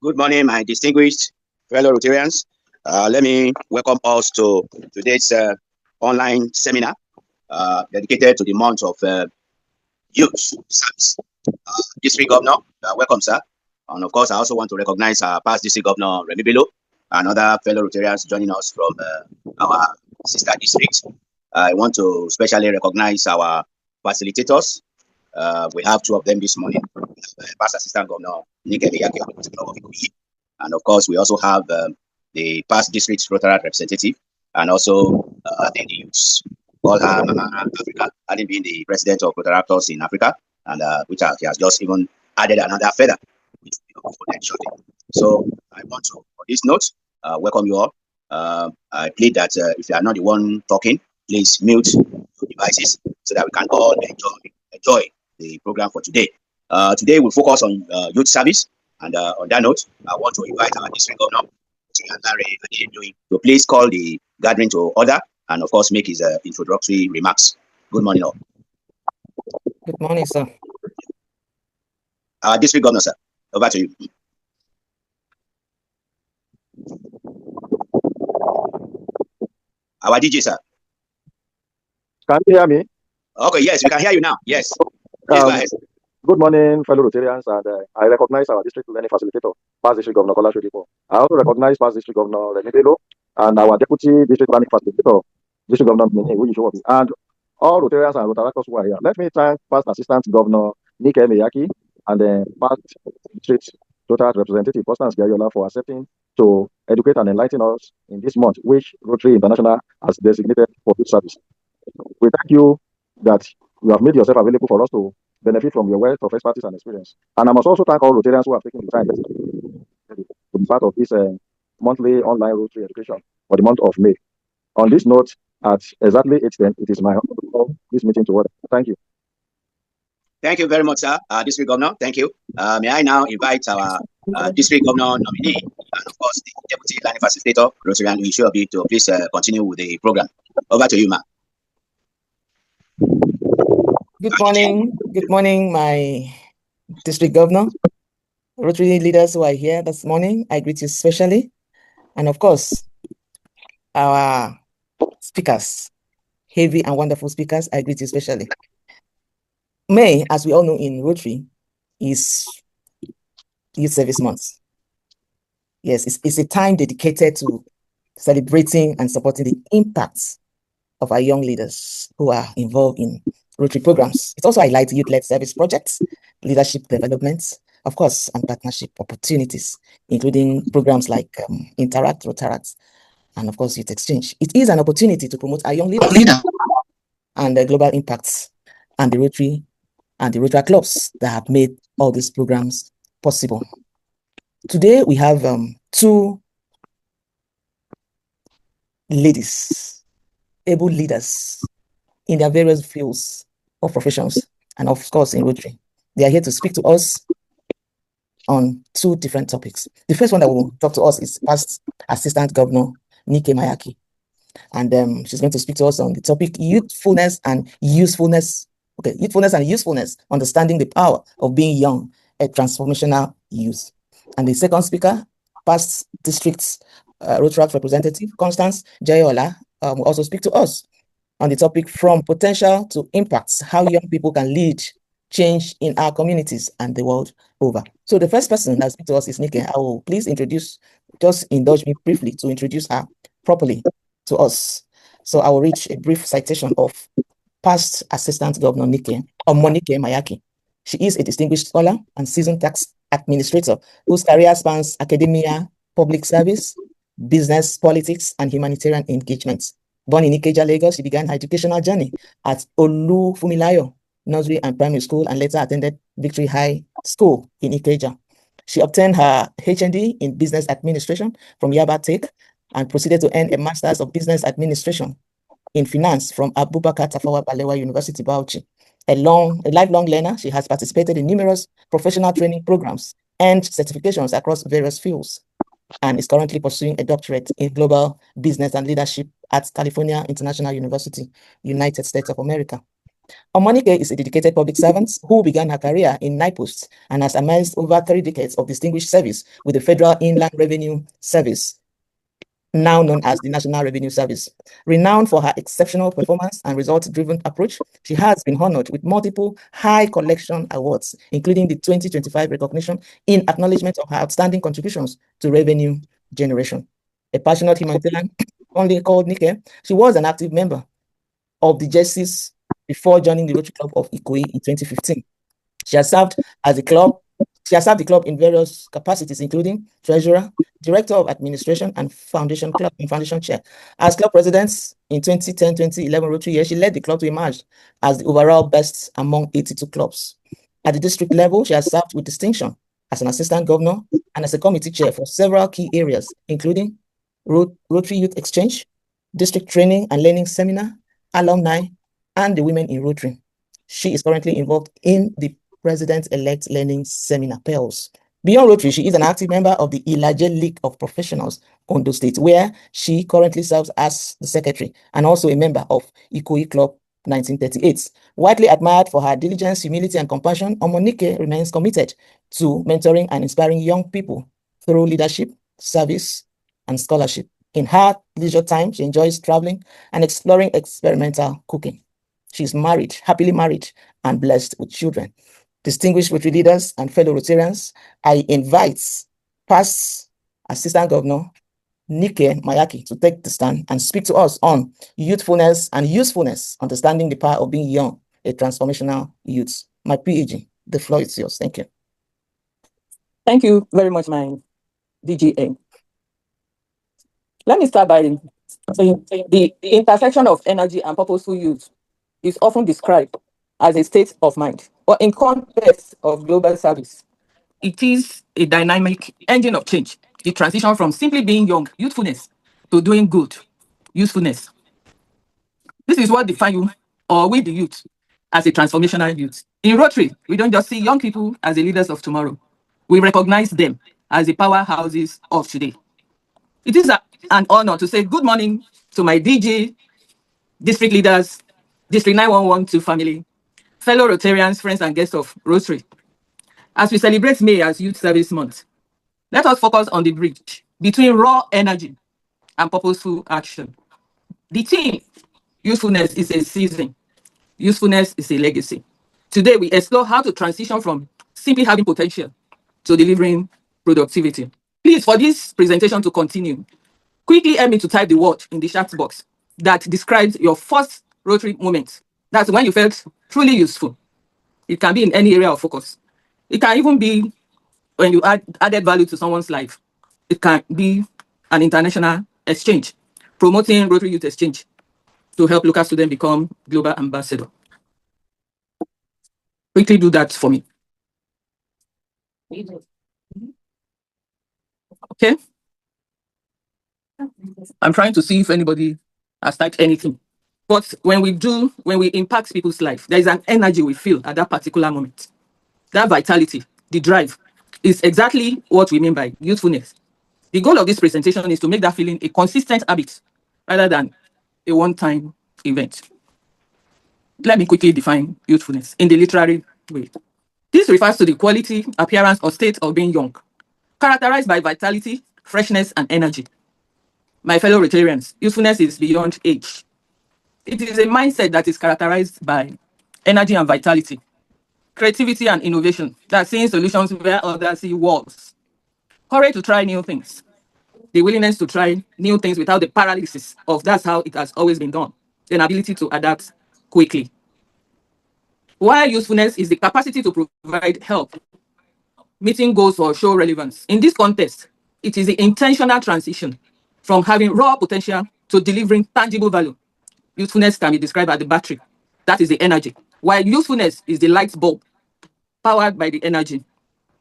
Good morning, my distinguished fellow Rotarians. Let me welcome us to today's online seminar dedicated to the month of youth service. District Governor, welcome, sir. And of course, I also want to recognize our past District Governor, Remy Bello, and other fellow Rotarians joining us from our sister district. I want to specially recognize our facilitators. We have two of them this morning. Past Assistant Governor Maiyaki, and of course, we also have the past district Rotary representative and also the youths, all Africa, having been the president of Rotary in Africa, and which he has just even added another feather. So I want to, on this note, welcome you all. I plead that if you are not the one talking, please mute your devices so that we can all enjoy the program for today. Today we'll focus on youth service, and on that note, I want to invite our district governor to please call the gathering to order and of course make his introductory remarks. Good morning all. Good morning, sir. Our district governor, sir, over to you. Our DJ, sir. Can you hear me? Okay, yes, we can hear you now. Yes. Please go ahead. Good morning, fellow Rotarians, and I recognize our district learning facilitator, past district governor Kola Shodipo. I also recognize past district governor Remy Bello and our deputy district planning facilitator, district governor Maiyaki, and all Rotarians and Rotaractors who are here. Let me thank past assistant governor Maiyaki and the past district Rotary representative Constance for accepting to educate and enlighten us in this month, which Rotary International has designated for youth service. We thank you that you have made yourself available for us to benefit from your wealth of expertise and experience. And I must also thank all Rotarians who have taken the time to be part of this monthly online Rotary education for the month of May. On this note, at exactly 8:10, it is my honor to call this meeting to order. Thank you. Thank you very much, sir. District Governor, thank you. May I now invite our District Governor nominee and of course the Deputy Planning Facilitator, Rotarian Uishobi, to please continue with the program. Over to you, ma'am. Good morning, my District Governor, Rotary leaders who are here this morning. I greet you specially. And of course, our speakers, heavy and wonderful speakers, I greet you specially. May, as we all know in Rotary, is Youth Service Month. Yes, it's a time dedicated to celebrating and supporting the impacts of our young leaders who are involved in Rotary programs. It also highlights youth-led service projects, leadership developments, of course, and partnership opportunities, including programs like Interact, Rotaract, and of course, Youth Exchange. It is an opportunity to promote our young leaders and the global impacts and the Rotary and the Rotary clubs that have made all these programs possible. Today, we have two ladies, able leaders in their various fields of professions, and of course in Rotary. They are here to speak to us on two different topics. The first one that will talk to us is past Assistant Governor Maiyaki, and she's going to speak to us on the topic youthfulness and usefulness. Okay, youthfulness and usefulness, understanding the power of being young, a transformational youth. And the second speaker, past district Rotary representative Constance will also speak to us on the topic from potential to impacts, how young people can lead change in our communities and the world over. So the first person that speaks to us is Nike. I will please just indulge me briefly to introduce her properly to us. So I will read a brief citation of past Assistant Governor Monike Maiyaki. She is a distinguished scholar and seasoned tax administrator whose career spans academia, public service, business, politics, and humanitarian engagements. Born in Ikeja, Lagos, she began her educational journey at Olufumilayo Nursery and Primary School and later attended Victory High School in Ikeja. She obtained her HND in Business Administration from Yaba Tech and proceeded to earn a Master's of Business Administration in Finance from Abubakar Tafawa Balewa University, Bauchi. A lifelong learner, she has participated in numerous professional training programs and certifications across various fields, and is currently pursuing a doctorate in global business and leadership at California International University, United States of America. Omonike is a dedicated public servant who began her career in NIPOST posts and has amassed over 3 decades of distinguished service with the Federal Inland Revenue Service, now known as the National Revenue Service. Renowned for her exceptional performance and result-driven approach, she has been honored with multiple high collection awards, including the 2025 recognition in acknowledgement of her outstanding contributions to revenue generation. A passionate humanitarian, only called Nike, she was an active member of the Justice before joining the Rotary Club of Ikoyi in 2015. She has served the club in various capacities, including treasurer, director of administration, and foundation chair. As club president in 2010-2011 Rotary year, she led the club to emerge as the overall best among 82 clubs. At the district level, she has served with distinction as an assistant governor and as a committee chair for several key areas, including Rotary Youth Exchange, district training and learning seminar, alumni, and the Women in Rotary. She is currently involved in the President-elect Learning Seminar PELS. Beyond Rotary, she is an active member of the Ilaje League of Professionals, Ondo State, where she currently serves as the secretary and also a member of Ikoyi Club 1938. Widely admired for her diligence, humility, and compassion, Omonike remains committed to mentoring and inspiring young people through leadership, service, and scholarship. In her leisure time, she enjoys traveling and exploring experimental cooking. She's married, happily married, and blessed with children. Distinguished Rotary leaders and fellow Rotarians, I invite past Assistant Governor Nike Maiyaki to take the stand and speak to us on youthfulness and usefulness, understanding the power of being young, a transformational youth. My PAG, the floor is yours. Thank you. Thank you very much, my DGA. Let me start by saying the intersection of energy and purposeful youth is often described as a state of mind, but in context of global service, it is a dynamic engine of change. The transition from simply being young, youthfulness, to doing good, usefulness. This is what defines you, or we the youth, as a transformational youth. In Rotary, we don't just see young people as the leaders of tomorrow. We recognize them as the powerhouses of today. It is an honor to say good morning to my DG, district leaders, District 9112 family, fellow Rotarians, friends, and guests of Rotary. As we celebrate May as Youth Service Month, let us focus on the bridge between raw energy and purposeful action. The theme, usefulness is a season, usefulness is a legacy. Today, we explore how to transition from simply having potential to delivering productivity. Please, for this presentation to continue, quickly help me to type the word in the chat box that describes your first Rotary moment. That's when you felt truly useful. It can be in any area of focus. It can even be when you added value to someone's life. It can be an international exchange, promoting Rotary Youth Exchange to help local students become global ambassador. Quickly do that for me. Okay. I'm trying to see if anybody has typed anything. But when we impact people's life, there is an energy we feel at that particular moment. That vitality, the drive, is exactly what we mean by youthfulness. The goal of this presentation is to make that feeling a consistent habit rather than a one-time event. Let me quickly define youthfulness in the literary way. This refers to the quality, appearance, or state of being young, characterized by vitality, freshness, and energy. My fellow Rotarians, youthfulness is beyond age. It is a mindset that is characterized by energy and vitality, creativity and innovation, that's seeing solutions where others see walls, courage to try new things, the willingness to try new things without the paralysis of that's how it has always been done, an ability to adapt quickly. While usefulness is the capacity to provide help, meeting goals or show relevance. In this context, it is the intentional transition from having raw potential to delivering tangible value. Usefulness can be described as the battery. That is the energy. While usefulness is the light bulb powered by the energy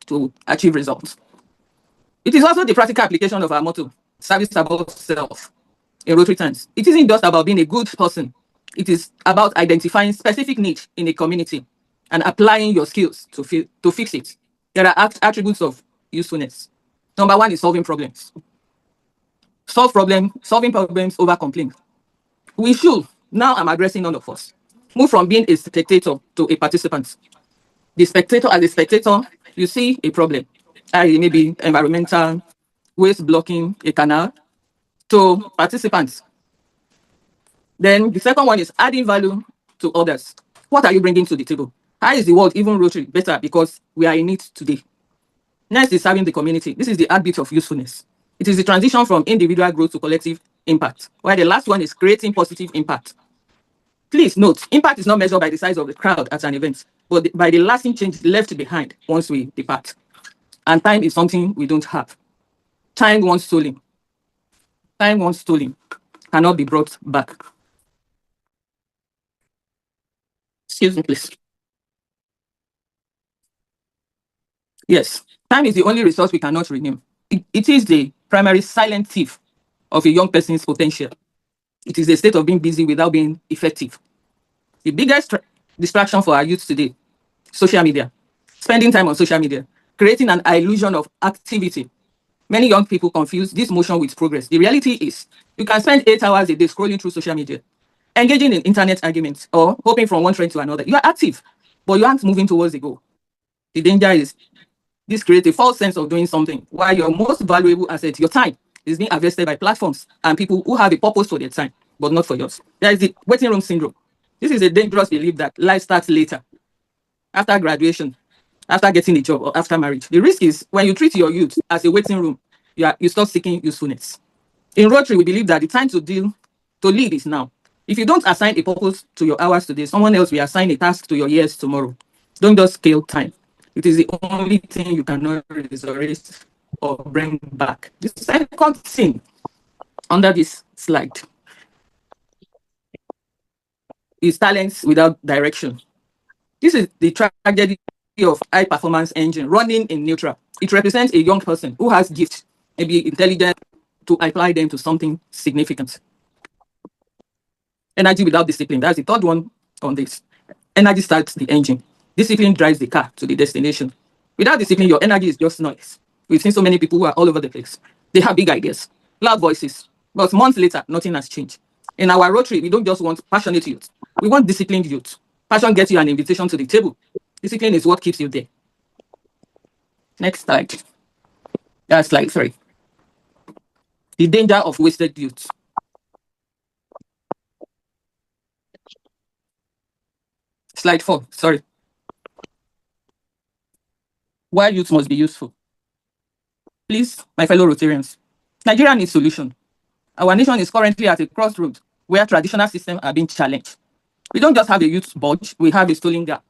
to achieve results. It is also the practical application of our motto, service above self, in Rotary times. It isn't just about being a good person. It is about identifying specific needs in a community and applying your skills to fix it. There are attributes of usefulness. Number one is solving problems. Solving problems over complaint. We should, now I'm addressing none of us. Move from being a spectator to a participant. The spectator, as a spectator, you see a problem, maybe environmental, waste blocking a canal, to participants. Then the second one is adding value to others. What are you bringing to the table? How is the world, even Rotary, better because we are in it today? Next is serving the community. This is the heartbeat of usefulness. It is the transition from individual growth to collective impact, while the last one is creating positive impact. Please note, impact is not measured by the size of the crowd at an event, but by the lasting change left behind once we depart. And time is something we don't have. Time once stolen. Time once stolen cannot be brought back. Excuse me, please. Yes, time is the only resource we cannot renew. It is the primary silent thief of a young person's potential. It is a state of being busy without being effective. The biggest distraction for our youth today, social media, spending time on social media, creating an illusion of activity. Many young people confuse this motion with progress. The reality is, you can spend 8 hours a day scrolling through social media, engaging in internet arguments, or hopping from one trend to another. You are active, but you aren't moving towards the goal. The danger is this creates a false sense of doing something, while your most valuable asset, your time, is being harvested by platforms and people who have a purpose for their time, but not for yours. There is the waiting room syndrome. This is a dangerous belief that life starts later, after graduation, after getting a job, or after marriage. The risk is when you treat your youth as a waiting room, you start seeking usefulness. In Rotary, we believe that the time to lead is now. If you don't assign a purpose to your hours today, someone else will assign a task to your years tomorrow. Don't just kill time. It is the only thing you cannot resurrect or bring back. The second thing under this slide is talents without direction. This is the tragedy of high performance engine running in neutral. It represents a young person who has gifts, maybe intelligent, to apply them to something significant. Energy without discipline. That's the third one on this. Energy starts the engine. Discipline drives the car to the destination. Without discipline, your energy is just noise. We've seen so many people who are all over the place. They have big ideas, loud voices, but months later, nothing has changed. In our Rotary, we don't just want passionate youth. We want disciplined youth. Passion gets you an invitation to the table. Discipline is what keeps you there. Next slide. That's slide 3. The danger of wasted youth. Slide 4, sorry. Why youth must be useful. Please, my fellow Rotarians, Nigeria needs solution. Our nation is currently at a crossroads where traditional systems are being challenged. We don't just have a youth bulge, we have a stolen gap.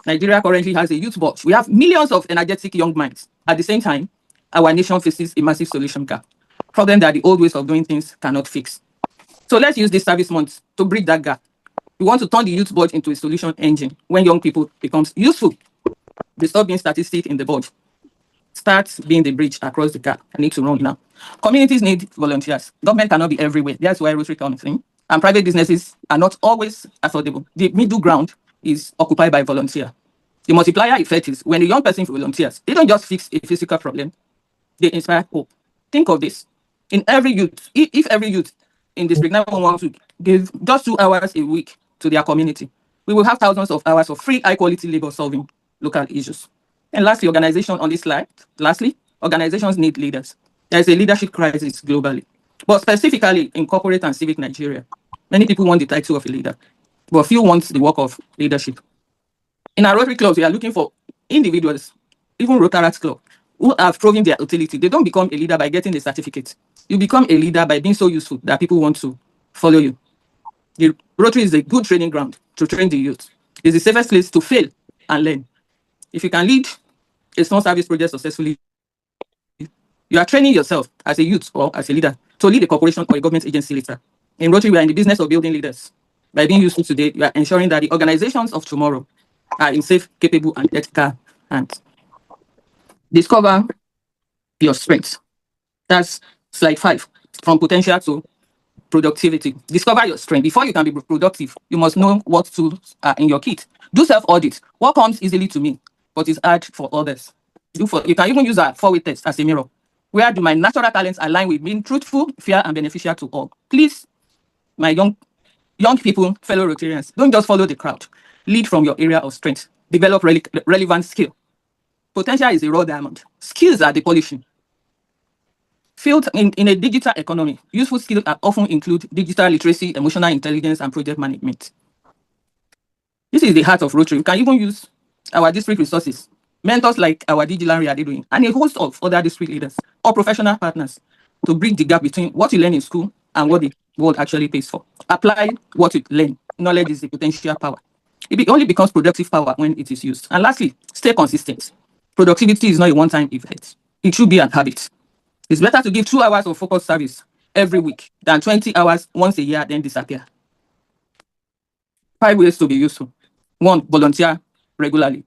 Nigeria currently has a youth bulge. We have millions of energetic young minds. At the same time, our nation faces a massive solution gap. Problem that the old ways of doing things cannot fix. So let's use this service month to bridge that gap. We want to turn the youth bulge into a solution engine. When young people becomes useful, they stop being statistic in the bulge. Start being the bridge across the gap. I need to run now. Communities need volunteers. Government cannot be everywhere. That's why Rotary comes in. And private businesses are not always affordable. The middle ground is occupied by volunteers. The multiplier effect is when a young person volunteers, they don't just fix a physical problem, they inspire hope. Think of this. In every youth, if every youth in District 911 wants to give just 2 hours a week to their community, we will have thousands of hours of free, high-quality labor solving local issues. And lastly, organization on this slide. Lastly, organizations need leaders. There is a leadership crisis globally, but specifically in corporate and civic Nigeria. Many people want the title of a leader, but few want the work of leadership. In our Rotary clubs, we are looking for individuals, even Rotaract Club, who have proven their utility. They don't become a leader by getting a certificate. You become a leader by being so useful that people want to follow you. The Rotary is a good training ground to train the youth. It's the safest place to fail and learn. If you can lead a small service project successfully, you are training yourself as a youth or as a leader to lead a corporation or a government agency later. In Rotary, we are in the business of building leaders. By being useful today, you are ensuring that the organizations of tomorrow are in safe, capable, and ethical hands. Discover your strengths. That's slide 5, from potential to productivity. Discover your strength. Before you can be productive, you must know what tools are in your kit. Do self-audit. What comes easily to me, but is hard for others? You can even use a 4-way test as a mirror. Where do my natural talents align with being truthful, fair, and beneficial to all? Please, my young Young people, fellow Rotarians, don't just follow the crowd. Lead from your area of strength. Develop relevant skill. Potential is a raw diamond. Skills are the polishing. Field in a digital economy, useful skills often include digital literacy, emotional intelligence, and project management. This is the heart of Rotary. We can even use our district resources, mentors like our Digital doing, and a host of other district leaders or professional partners to bridge the gap between what you learn in school and what the world actually pays for. Apply what you learn. Knowledge is the potential power. It only becomes productive power when it is used. And lastly, stay consistent. Productivity is not a one-time event. It should be a habit. It's better to give 2 hours of focused service every week than 20 hours once a year, then disappear. 5 ways to be useful. 1, volunteer regularly.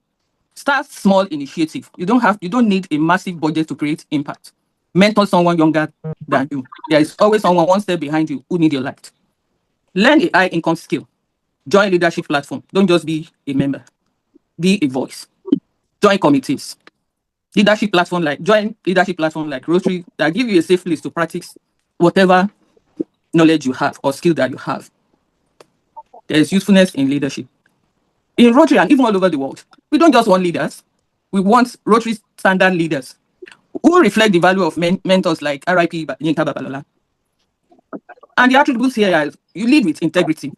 Start small initiative. You don't need a massive budget to create impact. Mentor someone younger than you. There is always someone one step behind you who need your light. Learn a high income skill. Join leadership platform. Don't just be a member. Be a voice. Join committees. Join leadership platform like Rotary that give you a safe place to practice whatever knowledge you have or skill that you have. There is usefulness in leadership. In Rotary and even all over the world, we don't just want leaders. We want Rotary standard leaders who reflect the value of mentors like R.I.P. Yinka Babalola. And the attributes here are you lead with integrity.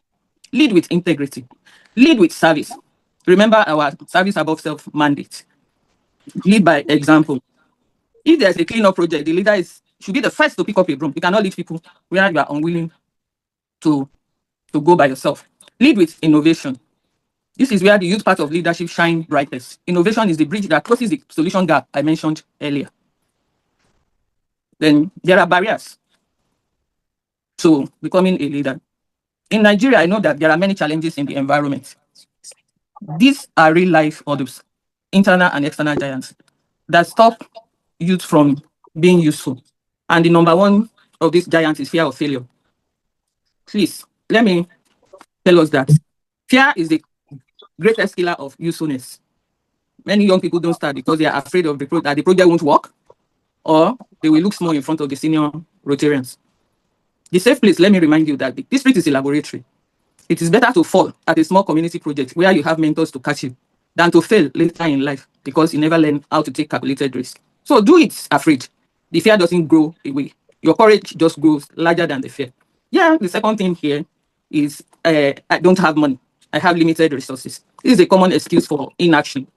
Lead with integrity. Lead with service. Remember our service above self mandate. Lead by example. If there's a cleanup project, the leader should be the first to pick up a broom. You cannot lead people where you are unwilling to go by yourself. Lead with innovation. This is where the youth part of leadership shine brightest. Innovation is the bridge that crosses the solution gap I mentioned earlier. Then there are barriers to becoming a leader. In Nigeria, I know that there are many challenges in the environment. These are real life hurdles, internal and external giants, that stop youth from being useful. And the number one of these giants is fear of failure. Please, let me tell us that fear is the greatest killer of usefulness. Many young people don't start because they are afraid of that the project won't work or they will look small in front of the senior Rotarians. The safe place, let me remind you that the district is a laboratory. It is better to fall at a small community project where you have mentors to catch you than to fail later in life because you never learn how to take calculated risk. So do it afraid. The fear doesn't grow away. Your courage just grows larger than the fear. Yeah, the second thing here is I don't have money. I have limited resources. This is a common excuse for inaction.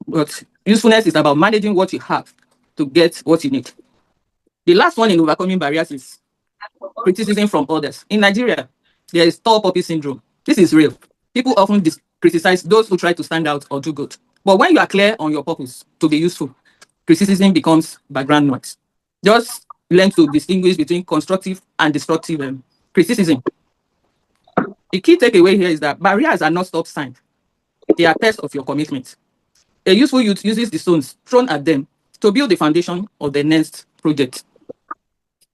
But usefulness is about managing what you have to get what you need. The last one in overcoming barriers is criticism from others. In Nigeria, there is tall poppy syndrome. This is real. People often criticize those who try to stand out or do good. But when you are clear on your purpose to be useful, criticism becomes background noise. Just learn to distinguish between constructive and destructive criticism. The key takeaway here is that barriers are not stop signs. They are tests of your commitment. A useful youth uses the stones thrown at them to build the foundation of the next project.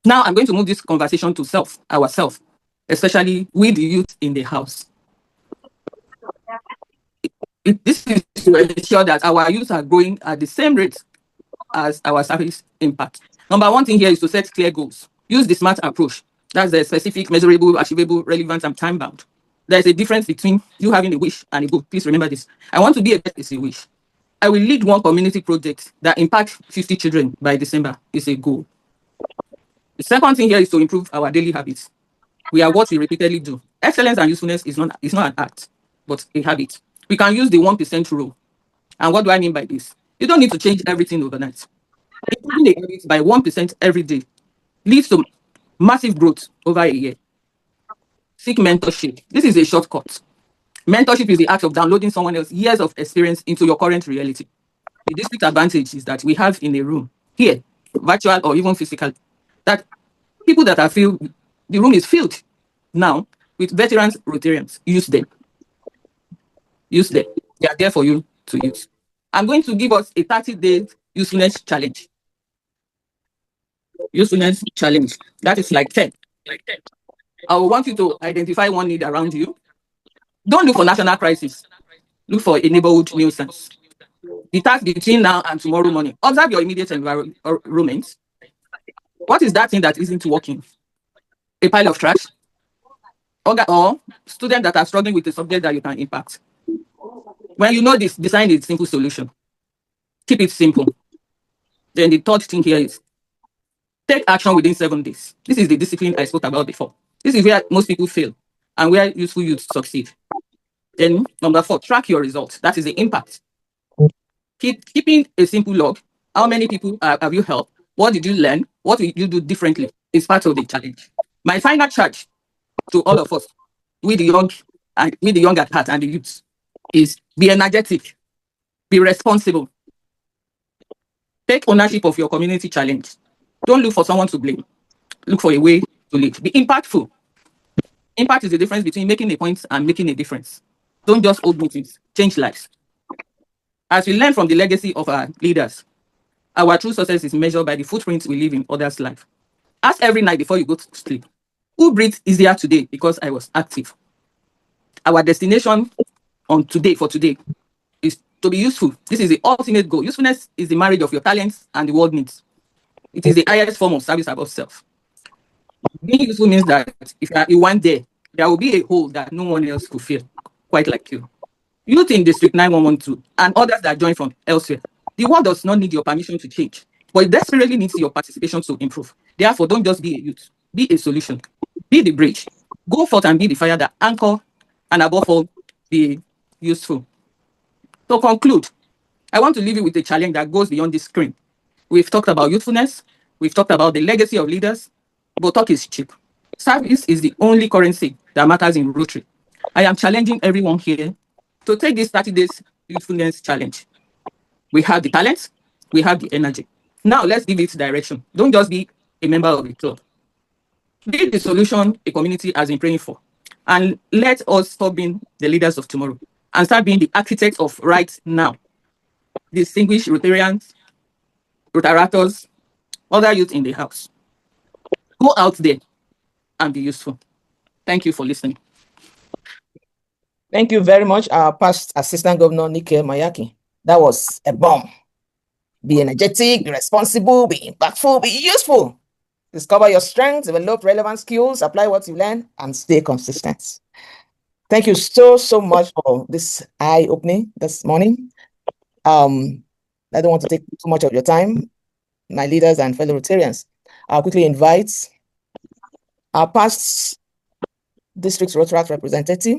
Now I'm going to move this conversation to ourselves, especially with the youth in the house. This is to ensure that our youth are growing at the same rate as our service impact. Number one thing here is to set clear goals. Use the SMART approach. That's the specific, measurable, achievable, relevant, and time-bound. There's a difference between you having a wish and a goal. Please remember this. I want to be a best is a wish. I will lead one community project that impacts 50 children by December is a goal. The second thing here is to improve our daily habits. We are what we repeatedly do. Excellence and usefulness is not an act, but a habit. We can use the 1% rule. And what do I mean by this? You don't need to change everything overnight. Improving the habits by 1% every day leads to massive growth over a year. Seek mentorship. This is a shortcut. Mentorship is the act of downloading someone else's years of experience into your current reality. The district advantage is that we have in a room here, virtual or even physical, that people that are filled, the room is filled now with veterans Rotarians. Use them. Use them. They are there for you to use. I'm going to give us a 30-day usefulness challenge. Usefulness challenge. That is like 10. I want you to identify one need around you. Don't look for national crisis. Look for a neighborhood nuisance. The task between now and tomorrow morning. Observe your immediate environment. What is that thing that isn't working? A pile of trash? or students that are struggling with a subject that you can impact. When you know this, design a simple solution. Keep it simple. Then the third thing here is take action within 7 days. This is the discipline I spoke about before. This is where most people fail and where useful youth succeed. Then number 4, track your results. That is the impact. Keeping a simple log. How many people have you helped? What did you learn? What will you do differently? Is part of the challenge. My final charge to all of us, with the young at heart and the youth, is be energetic, be responsible, take ownership of your community challenge. Don't look for someone to blame. Look for a way to lead. Be impactful. Impact is the difference between making a point and making a difference. Don't just hold meetings, change lives. As we learn from the legacy of our leaders, our true success is measured by the footprints we leave in others' life. Ask every night before you go to sleep, who breathed easier today because I was active? Our destination on today for today is to be useful. This is the ultimate goal. Usefulness is the marriage of your talents and the world needs. It is the highest form of service above self. Being useful means that if you are in one day, there will be a hole that no one else could fill, quite like you. Youth in District 9112 and others that join from elsewhere. The world does not need your permission to change, but it desperately needs your participation to improve. Therefore, don't just be a youth, be a solution, be the bridge. Go forth and be the fire that anchor, and above all, be useful. To conclude, I want to leave you with a challenge that goes beyond this screen. We've talked about youthfulness, we've talked about the legacy of leaders, but talk is cheap. Service is the only currency that matters in Rotary. I am challenging everyone here to take this 30 days youthfulness challenge. We have the talent, we have the energy. Now let's give it direction. Don't just be a member of the club. Be the solution a community has been praying for. And let us stop being the leaders of tomorrow and start being the architects of right now. Distinguished Rotarians, Rotarators, other youth in the house. Go out there and be useful. Thank you for listening. Thank you very much, our past Assistant Governor, Maiyaki. That was a bomb. Be energetic, be responsible, be impactful, be useful. Discover your strengths, develop relevant skills, apply what you learn, and stay consistent. Thank you so much for this eye-opening this morning. I don't want to take too much of your time, my leaders and fellow Rotarians. I'll quickly invite our past district Rotaract representative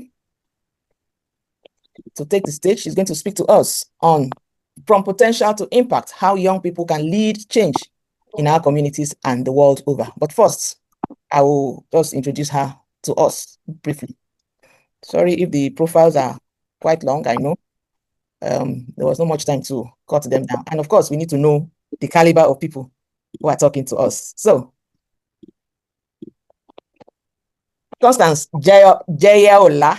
to take the stage. She's going to speak to us on from potential to impact, how young people can lead change in our communities and the world over. But first, I will just introduce her to us briefly. Sorry if the profiles are quite long, I know. There was not much time to cut them down. And of course, we need to know the caliber of people who are talking to us. So, Constance Jayaola,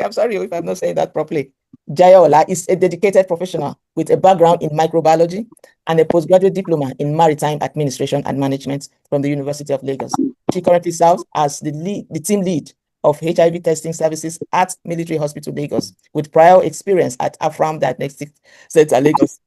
I'm sorry if I'm not saying that properly. Jayaola is a dedicated professional with a background in microbiology and a postgraduate diploma in maritime administration and management from the University of Lagos. She currently serves as the team lead of HIV testing services at Military Hospital Lagos, with prior experience at Afram Diagnostic Center Lagos.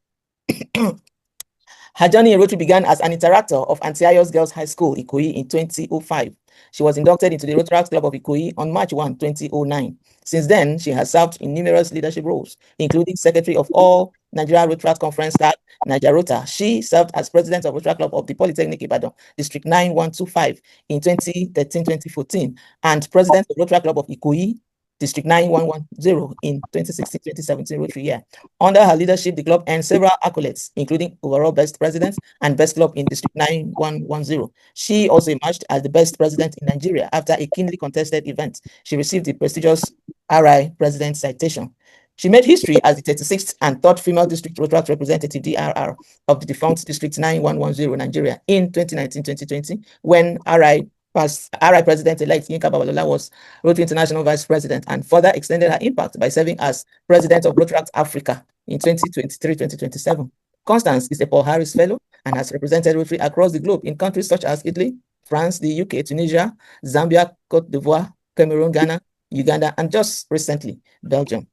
Her journey in Rotary began as an interactor of Antiaios Girls High School, Ikoyi, in 2005. She was inducted into the Rotaract Club of Ikoyi on March 1, 2009. Since then, she has served in numerous leadership roles, including Secretary of all Nigeria Rotaract Conference staff, Niger Rota. She served as President of Rotaract Club of the Polytechnic Ibadan, District 9125 in 2013-2014, and President of Rotaract Club of Ikoyi, District 9110 in 2016-2017 Rotary year. Under her leadership, the club earned several accolades, including overall best president and best club in District 9110. She also emerged as the best president in Nigeria after a keenly contested event. She received the prestigious RI President citation. She made history as the 36th and 3rd female district Rotaract representative DRR of the defunct District 9110 Nigeria in 2019-2020, when RI President-elect Yinka Babalola was Rotary International Vice President, and further extended her impact by serving as President of Rotaract Africa in 2023-2027. Constance is a Paul Harris Fellow and has represented Rotary across the globe in countries such as Italy, France, the UK, Tunisia, Zambia, Cote d'Ivoire, Cameroon, Ghana, Uganda, and just recently, Belgium.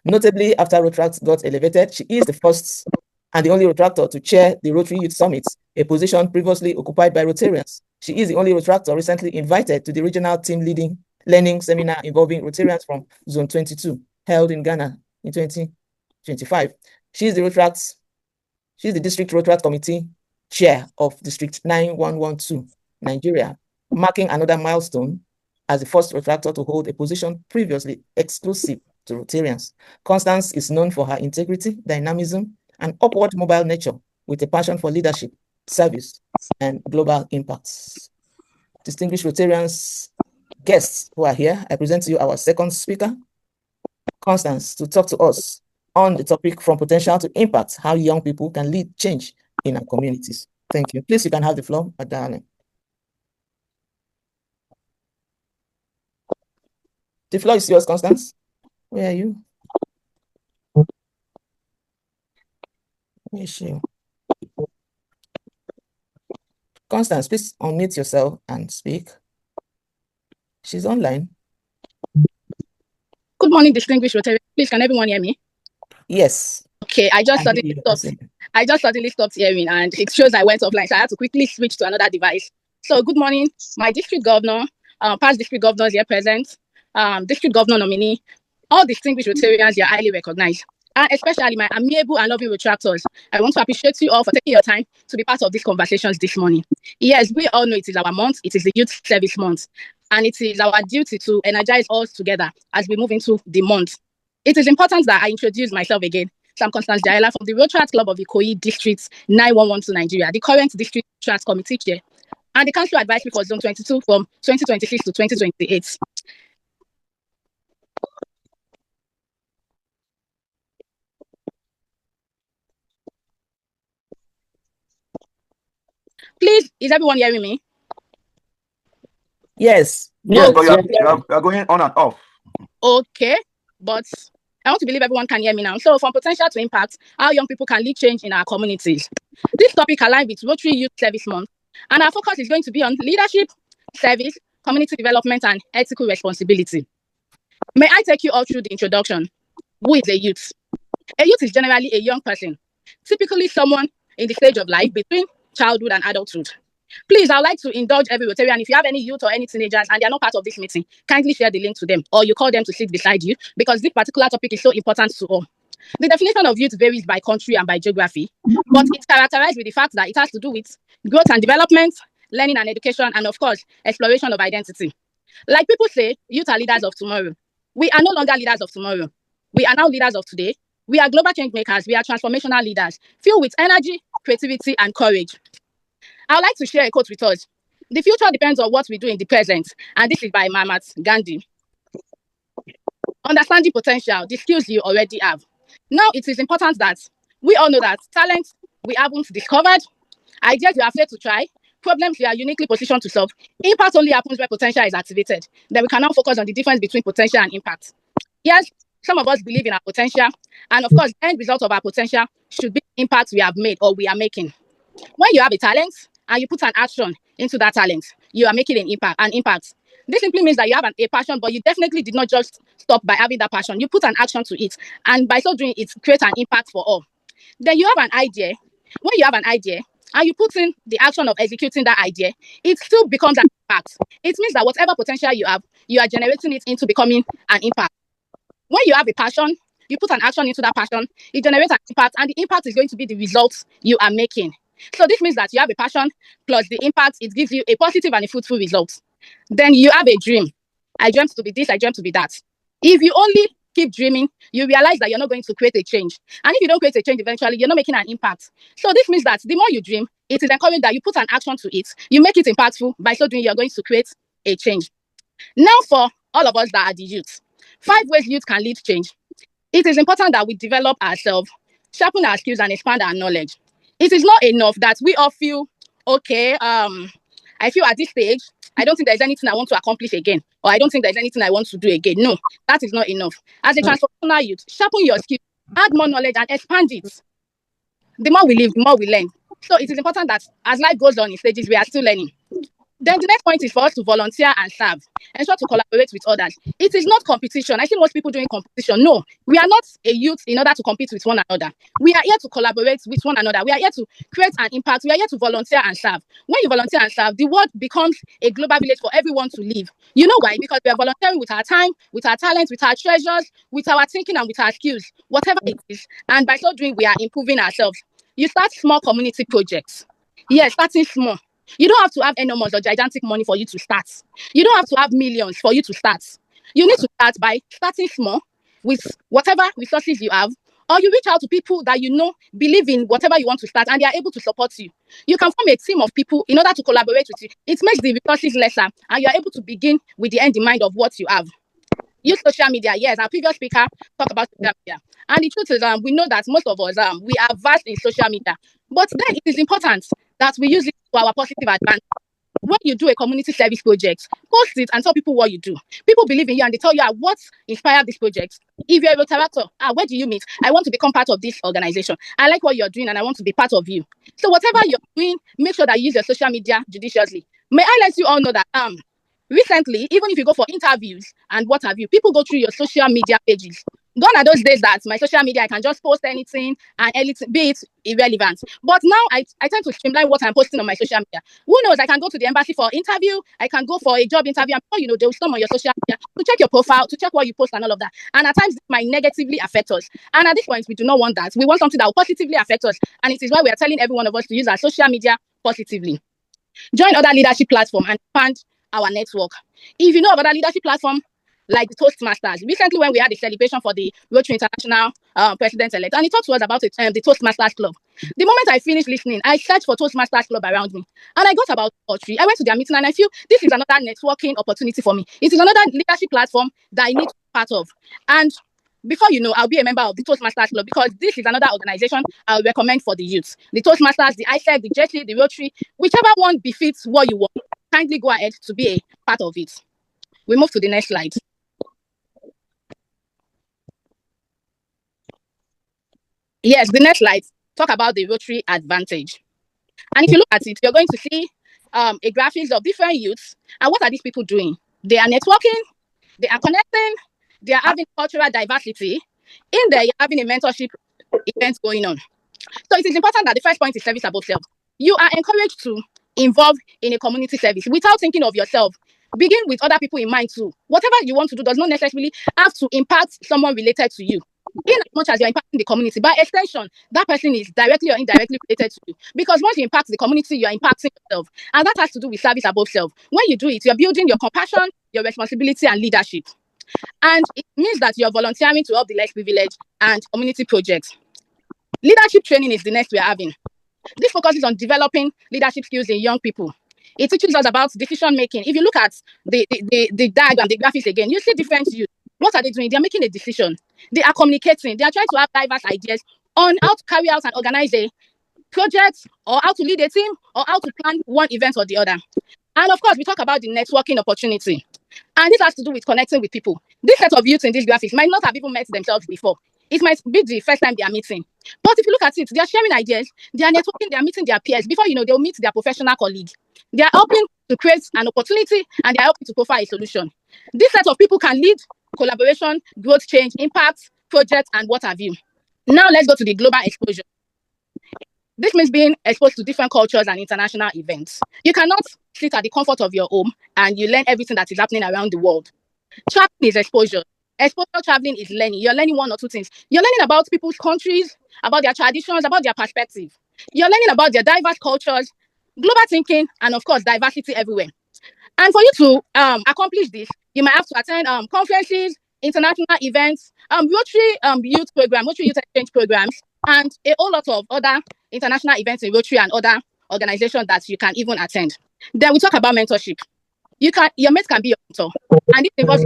Notably, after Rotaract got elevated, she is the first and the only Rotaractor to chair the Rotary Youth Summit, a position previously occupied by Rotarians. She is the only Rotaractor recently invited to the regional team leading learning seminar involving Rotarians from Zone 22, held in Ghana in 2025. She's the District Rotary Committee Chair of District 9112, Nigeria, marking another milestone as the first Rotaractor to hold a position previously exclusive to Rotarians. Constance is known for her integrity, dynamism, and upward mobile nature, with a passion for leadership, service, and global impacts. Distinguished Rotarians, guests who are here, I present to you our second speaker, Constance, to talk to us on the topic from potential to impact, how young people can lead change in our communities. Thank you. Please, you can have the floor, darling. The floor is yours, Constance. Where are you? Where is she? Constance, please unmute yourself and speak. She's online. Good morning, distinguished Rotary. Please, can everyone hear me? Yes. Okay, I just suddenly stopped hearing, and it shows I went offline, so I had to quickly switch to another device. So, good morning, my district governor, past district governors here present, district governor nominee, all distinguished Rotarians here highly recognized, and especially my amiable and loving Retractors. I want to appreciate you all for taking your time to be part of these conversations this morning. Yes, we all know it is our month, it is the Youth Service Month, and it is our duty to energize us together as we move into the month. It is important that I introduce myself again. I'm Constance from the Rotary Club of Ikoyi District 9112 Nigeria, the current District Rotary Committee Chair, and the Council Advisory for Zone 22 from 2026 to 2028. Please, is everyone hearing me? Yes. Yes, but you are going on and off. Okay, but I want to believe everyone can hear me now. So, from potential to impact, how young people can lead change in our communities. This topic aligns with Rotary Youth Service Month, and our focus is going to be on leadership, service, community development, and ethical responsibility. May I take you all through the introduction? Who is a youth? A youth is generally a young person, typically someone in the stage of life between childhood and adulthood. Please, I would like to indulge every Rotarian. If you have any youth or any teenagers and they are not part of this meeting, kindly share the link to them, or you call them to sit beside you, because this particular topic is so important to all. The definition of youth varies by country and by geography, but it's characterized with the fact that it has to do with growth and development, learning and education, and of course, exploration of identity. Like people say, youth are leaders of tomorrow. We are no longer leaders of tomorrow. We are now leaders of today. We are global change makers. We are transformational leaders, filled with energy, creativity, and courage. I would like to share a quote with us. The future depends on what we do in the present, and this is by Mahatma Gandhi. Understanding potential, the skills you already have. Now, it is important that we all know that talent we haven't discovered, ideas we are afraid to try, problems we are uniquely positioned to solve. Impact only happens where potential is activated. Then we can now focus on the difference between potential and impact. Yes, some of us believe in our potential, and of course, the end result of our potential should be the impact we have made or we are making. When you have a talent and you put an action into that talent, you are making an impact. This simply means that you have a passion, but you definitely did not just stop by having that passion. You put an action to it, and by so doing, it creates an impact for all. Then you have an idea. When you have an idea and you put in the action of executing that idea, it still becomes an impact. It means that whatever potential you have, you are generating it into becoming an impact. When you have a passion, you put an action into that passion, it generates an impact, and the impact is going to be the results you are making. So this means that you have a passion plus the impact, it gives you a positive and a fruitful result. Then you have a dream. I dreamt to be this, I dreamt to be that. If you only keep dreaming, you realize that you're not going to create a change. And if you don't create a change eventually, you're not making an impact. So this means that the more you dream, it is encouraging that you put an action to it, you make it impactful. By so doing, you're going to create a change. Now, for all of us that are the youth, 5 ways youth can lead change. It is important that we develop ourselves, sharpen our skills, and expand our knowledge. It is not enough that we all feel, okay, I feel at this stage, I don't think there's anything I want to accomplish again, or I don't think there's anything I want to do again. No, that is not enough. As a transformational youth, sharpen your skills, add more knowledge, and expand it. The more we live, the more we learn. So it is important that as life goes on in stages, we are still learning. Then the next point is for us to volunteer and serve. Ensure to collaborate with others. It is not competition. I see most people doing competition. No, we are not a youth in order to compete with one another. We are here to collaborate with one another. We are here to create an impact. We are here to volunteer and serve. When you volunteer and serve, the world becomes a global village for everyone to live. You know why? Because we are volunteering with our time, with our talents, with our treasures, with our thinking, and with our skills, whatever it is. And by so doing, we are improving ourselves. You start small community projects. Yes, starting small. You don't have to have enormous or gigantic money for you to start. You don't have to have millions for you to start. You need to start by starting small with whatever resources you have, or you reach out to people that you know believe in whatever you want to start and they are able to support you. You can form a team of people in order to collaborate with you. It makes the resources lesser and you are able to begin with the end in mind of what you have. Use social media. Yes, our previous speaker talked about social media. And the truth is, we know that most of us, we are vast in social media. But then it is important that we use it to our positive advantage. When you do a community service project, post it and tell people what you do. People believe in you and they tell you what inspired this project. If you're a Rotaract, where do you meet? I want to become part of this organization. I like what you're doing and I want to be part of you. So whatever you're doing, make sure that you use your social media judiciously. May I let you all know that recently, even if you go for interviews and what have you, people go through your social media pages. Gone are those days that my social media, I can just post anything and anything, be it irrelevant. But now I tend to streamline what I'm posting on my social media. Who knows, I can go to the embassy for interview, I can go for a job interview, and they will storm on your social media to check your profile, to check what you post and all of that. And at times, it might negatively affect us. And at this point, we do not want that. We want something that will positively affect us. And it is why we are telling every one of us to use our social media positively. Join other leadership platforms and expand our network. If you know of other leadership platforms, like the Toastmasters. Recently, when we had a celebration for the Rotary International President-elect, and he talked to us about it, the Toastmasters Club. The moment I finished listening, I searched for Toastmasters Club around me, and I got about 2 or 3. I went to their meeting, and I feel this is another networking opportunity for me. It is another leadership platform that I need to be part of. And before you know, I'll be a member of the Toastmasters Club because this is another organization I'll recommend for the youth. The Toastmasters, the ISEC, the JETI, the Rotary, whichever one befits what you want, kindly go ahead to be a part of it. We move to the next slide. Yes, the next slide talk about the Rotary advantage. And if you look at it, you're going to see a graphics of different youths. And what are these people doing? They are networking, they are connecting, they are having cultural diversity. In there, you're having a mentorship event going on. So it is important that the first point is service above self. You are encouraged to involve in a community service without thinking of yourself. Begin with other people in mind too. Whatever you want to do does not necessarily have to impact someone related to you. In as much as you're impacting the community, by extension, that person is directly or indirectly related to you. Because once you impact the community, you're impacting yourself. And that has to do with service above self. When you do it, you're building your compassion, your responsibility, and leadership. And it means that you're volunteering to help the less privileged and community projects. Leadership training is the next we're having. This focuses on developing leadership skills in young people. It teaches us about decision making. If you look at the diagram, the graphics again, you see different youth. What are they doing? They're making a decision. They are communicating. They are trying to have diverse ideas on how to carry out and organize a project, or how to lead a team, or how to plan one event or the other. And of course, we talk about the networking opportunity. And this has to do with connecting with people. This set of youth in these graphics might not have even met themselves before. It might be the first time they are meeting. But if you look at it, they are sharing ideas, they are networking, they are meeting their peers. Before you know, they'll meet their professional colleague. They are helping to create an opportunity and they are helping to profile a solution. This set of people can lead collaboration, growth, change, impact, projects, and what have you. Now let's go to the global exposure. This means being exposed to different cultures and international events. You cannot sit at the comfort of your home and you learn everything that is happening around the world. Traveling is exposure. Exposure traveling is learning. You're learning 1 or 2 things. You're learning about people's countries, about their traditions, about their perspective. You're learning about their diverse cultures, global thinking, and of course, diversity everywhere. And for you to accomplish this, you might have to attend conferences, international events, Rotary youth program, Rotary youth exchange programs, and a whole lot of other international events in Rotary and other organizations that you can even attend. Then we talk about mentorship. Your mates can be your mentor, and this involves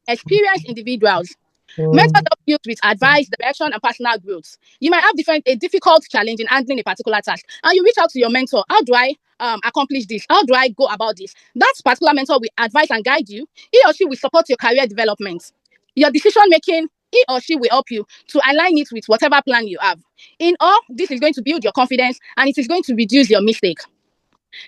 experienced individuals. Mentors help you with advice, direction, and personal growth. You might have a difficult challenge in handling a particular task, and you reach out to your mentor. How do I accomplish this? How do I go about this? That particular mentor will advise and guide you. He or she will support your career development, your decision making, he or she will help you to align it with whatever plan you have. In all, this is going to build your confidence and it is going to reduce your mistake.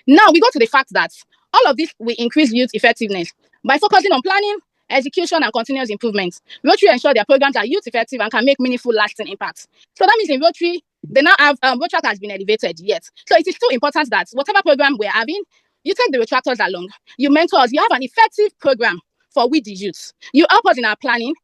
Now we go to the fact that all of this will increase youth effectiveness by focusing on planning, execution, and continuous improvement. Rotary ensure their programs are youth effective and can make meaningful, lasting impacts. So that means in Rotary, they now have Rotary has been elevated yet. So it is too important that whatever program we're having, you take the retractors along, you mentor us, you have an effective program for we the youth. You help us in our planning.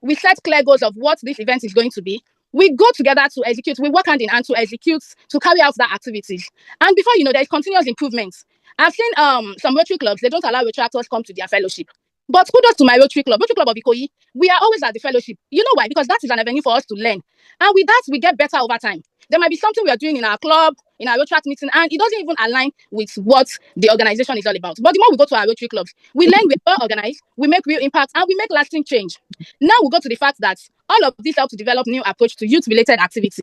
We set clear goals of what this event is going to be. We go together to execute. We work hand in hand to execute, to carry out that activities. And before you know, there's continuous improvements. I've seen some Rotary clubs, they don't allow retractors come to their fellowship. But kudos to my Rotary Club of Ikoyi. We are always at the fellowship. You know why? Because that is an avenue for us to learn. And with that, we get better over time. There might be something we are doing in our club, in our Rotary meeting, and it doesn't even align with what the organization is all about. But the more we go to our Rotary clubs, we learn, we well organized, we make real impact, and we make lasting change. Now we go to the fact that all of this help to develop new approach to youth-related activities.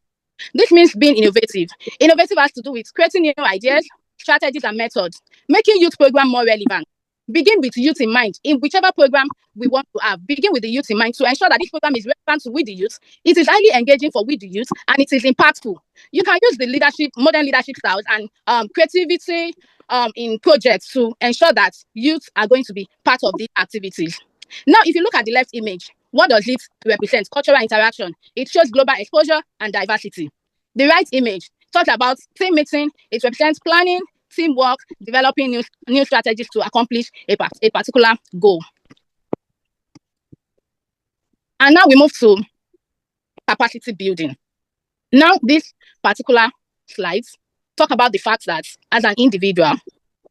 This means being innovative. Innovative has to do with creating new ideas, strategies, and methods, making youth program more relevant. Begin with youth in mind in whichever program we want to have. Begin with the youth in mind to ensure that this program is relevant to we the youth. It is highly engaging for we the youth and it is impactful. You can use the leadership, modern leadership styles and creativity in projects to ensure that youth are going to be part of these activities. Now, if you look at the left image, what does it represent? Cultural interaction. It shows global exposure and diversity. The right image talks about team meeting. It represents planning, teamwork, developing new strategies to accomplish a particular goal. And now we move to capacity building. Now, this particular slides talk about the fact that as an individual,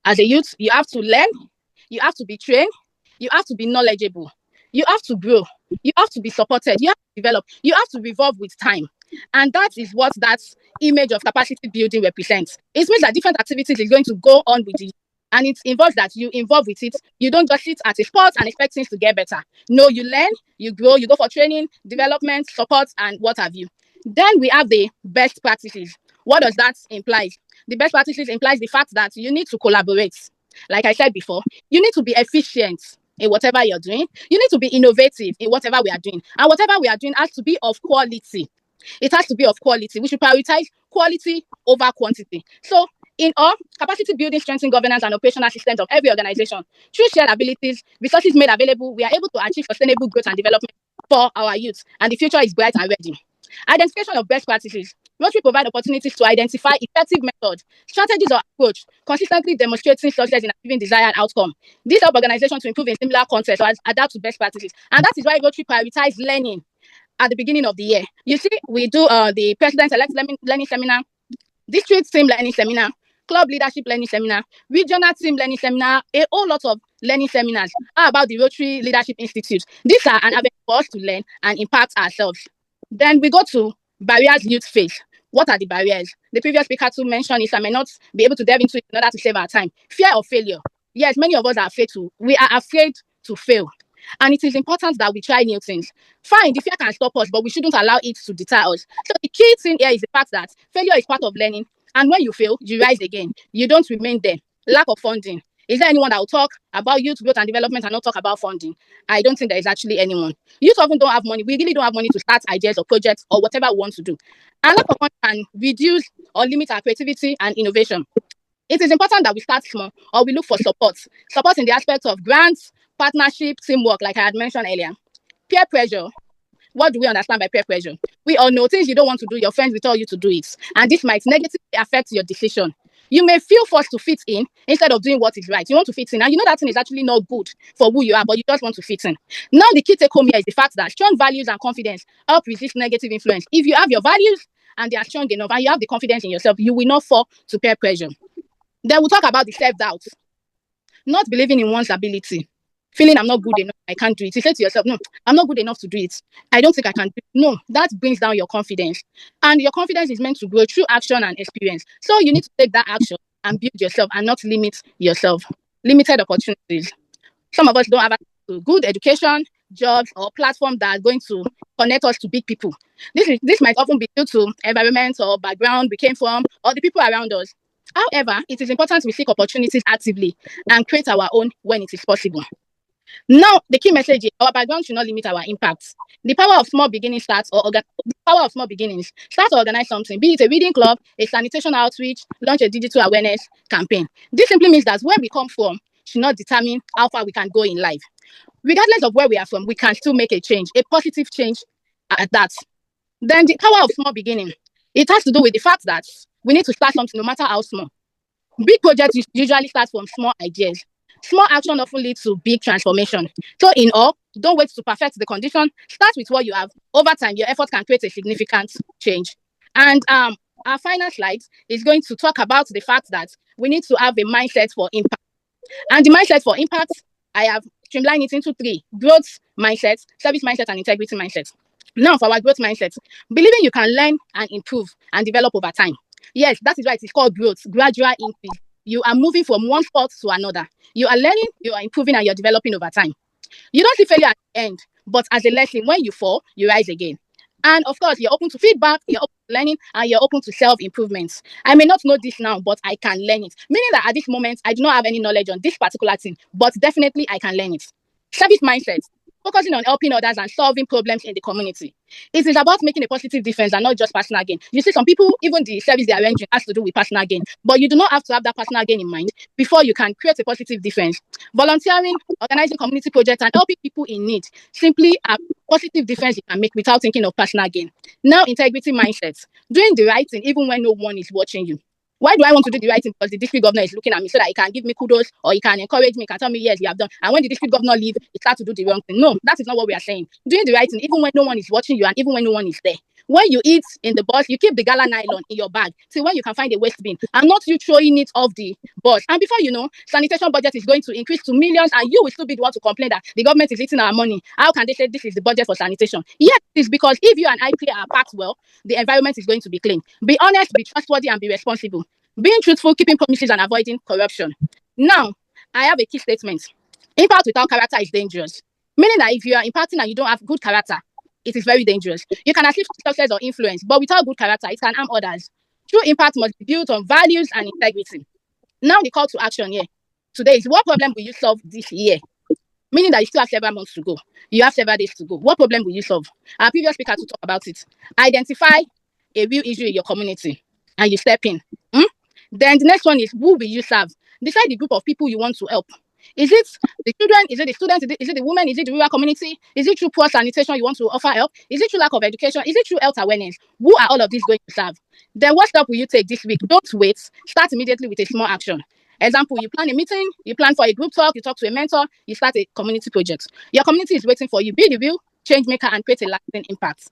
as a youth, you have to learn, you have to be trained, you have to be knowledgeable, you have to grow, you have to be supported, you have to develop, you have to evolve with time. And that is what that image of capacity building represents. It means that different activities is going to go on with you. And it involves that you involve with it. You don't just sit at a spot and expect things to get better. No, you learn, you grow, you go for training, development, support, and what have you. Then we have the best practices. What does that imply? The best practices implies the fact that you need to collaborate. Like I said before, you need to be efficient in whatever you're doing. You need to be innovative in whatever we are doing. And whatever we are doing has to be of quality. It has to be of quality. We should prioritize quality over quantity. So, in all, capacity building, strengthening governance and operational systems of every organization. Through shared abilities, resources made available, we are able to achieve sustainable growth and development for our youth. And the future is bright and ready. Identification of best practices. Rotary provide opportunities to identify effective methods, strategies or approach, consistently demonstrating success in achieving desired outcome. These help organizations to improve in similar contexts or adapt to best practices. And that is why Rotary prioritize learning at the beginning of the year. You see, we do the President-elect learning seminar, district team learning seminar, club leadership learning seminar, regional team learning seminar, a whole lot of learning seminars. How about the Rotary Leadership Institute? These are an avenue for us to learn and impact ourselves. Then we go to barriers youth face. What are the barriers? The previous speaker too mentioned it. I may not be able to delve into it in order to save our time. Fear of failure. Yes, many of us are afraid to. We are afraid to fail. And it is important that we try new things. Fine, the fear can stop us, but we shouldn't allow it to deter us. So the key thing here is the fact that failure is part of learning. And when you fail, you rise again. You don't remain there. Lack of funding. Is there anyone that will talk about youth growth and development and not talk about funding? I don't think there is actually anyone. Youth often don't have money. We really don't have money to start ideas or projects or whatever we want to do. And lack of money can reduce or limit our creativity and innovation. It is important that we start small or we look for support. Support in the aspect of grants, partnership, teamwork, like I had mentioned earlier. Peer pressure. What do we understand by peer pressure? We all know things you don't want to do, your friends will tell you to do it. And this might negatively affect your decision. You may feel forced to fit in instead of doing what is right. You want to fit in, and you know that thing is actually not good for who you are, but you just want to fit in. Now, the key take home here is the fact that strong values and confidence help resist negative influence. If you have your values and they are strong enough and you have the confidence in yourself, you will not fall to peer pressure. Then we'll talk about the self-doubt. Not believing in one's ability. Feeling I'm not good enough, I can't do it. You say to yourself, no, I'm not good enough to do it. I don't think I can do it. No, that brings down your confidence. And your confidence is meant to grow through action and experience. So you need to take that action and build yourself and not limit yourself. Limited opportunities. Some of us don't have a good education, jobs, or platform that are going to connect us to big people. This might often be due to environment or background we came from or the people around us. However, it is important we seek opportunities actively and create our own when it is possible. Now, the key message is our background should not limit our impact. The power of small beginnings starts the power of small beginnings. Start to organize something, be it a reading club, a sanitation outreach, launch a digital awareness campaign. This simply means that where we come from should not determine how far we can go in life. Regardless of where we are from, we can still make a change, a positive change at that. Then the power of small beginning. It has to do with the fact that we need to start something no matter how small. Big projects usually start from small ideas. Small action often leads to big transformation. So in all, don't wait to perfect the condition. Start with what you have. Over time, your effort can create a significant change. And our final slide is going to talk about the fact that we need to have a mindset for impact. And the mindset for impact, I have streamlined it into 3: growth mindset, service mindset, and integrity mindset. Now, for our growth mindset, believing you can learn and improve and develop over time. Yes, that is why it is called growth, gradual increase. You are moving from one spot to another. You are learning, you are improving, and you're developing over time. You don't see failure at the end, but as a lesson, when you fall, you rise again. And of course, you're open to feedback, you're open to learning, and you're open to self-improvements. I may not know this now, but I can learn it. Meaning that at this moment, I do not have any knowledge on this particular thing, but definitely I can learn it. Service mindset, focusing on helping others and solving problems in the community. It is about making a positive difference and not just personal gain. You see, some people, even the service they are rendering has to do with personal gain, but you do not have to have that personal gain in mind before you can create a positive difference. Volunteering, organizing community projects, and helping people in need simply a positive difference you can make without thinking of personal gain. Now, integrity mindset, doing the right thing even when no one is watching you. Why do I want to do the right thing? Because the district governor is looking at me so that he can give me kudos or he can encourage me, can tell me, yes, you have done. And when the district governor leaves, he starts to do the wrong thing. No, that is not what we are saying. Doing the right thing, even when no one is watching you and even when no one is there. When you eat in the bus, you keep the gala nylon in your bag till when you can find a waste bin and not you throwing it off the bus. And before you know, sanitation budget is going to increase to millions and you will still be the one to complain that the government is eating our money. How can they say this is the budget for sanitation? Yes, it's because if you and I play our part well, the environment is going to be clean. Be honest, be trustworthy, and be responsible. Being truthful, keeping promises, and avoiding corruption. Now, I have a key statement. Impact without character is dangerous. Meaning that if you are impacting and you don't have good character, it is very dangerous. You can achieve success or influence, but without good character, it can harm others. True impact must be built on values and integrity. Now, the call to action here today is: what problem will you solve this year? Meaning that you still have several months to go. You have several days to go. What problem will you solve? Our previous speaker to talk about it. Identify a real issue in your community and you step in. Then the next one is: who will you serve? Decide the group of people you want to help. Is it the children? Is it the students? Is it the women? Is it the rural community? Is it through poor sanitation you want to offer help? Is it through lack of education? Is it through health awareness? Who are all of these going to serve? Then what step will you take this week? Don't wait. Start immediately with a small action. Example, you plan a meeting, you plan for a group talk, you talk to a mentor, you start a community project. Your community is waiting for you. Be the real change maker and create a lasting impact.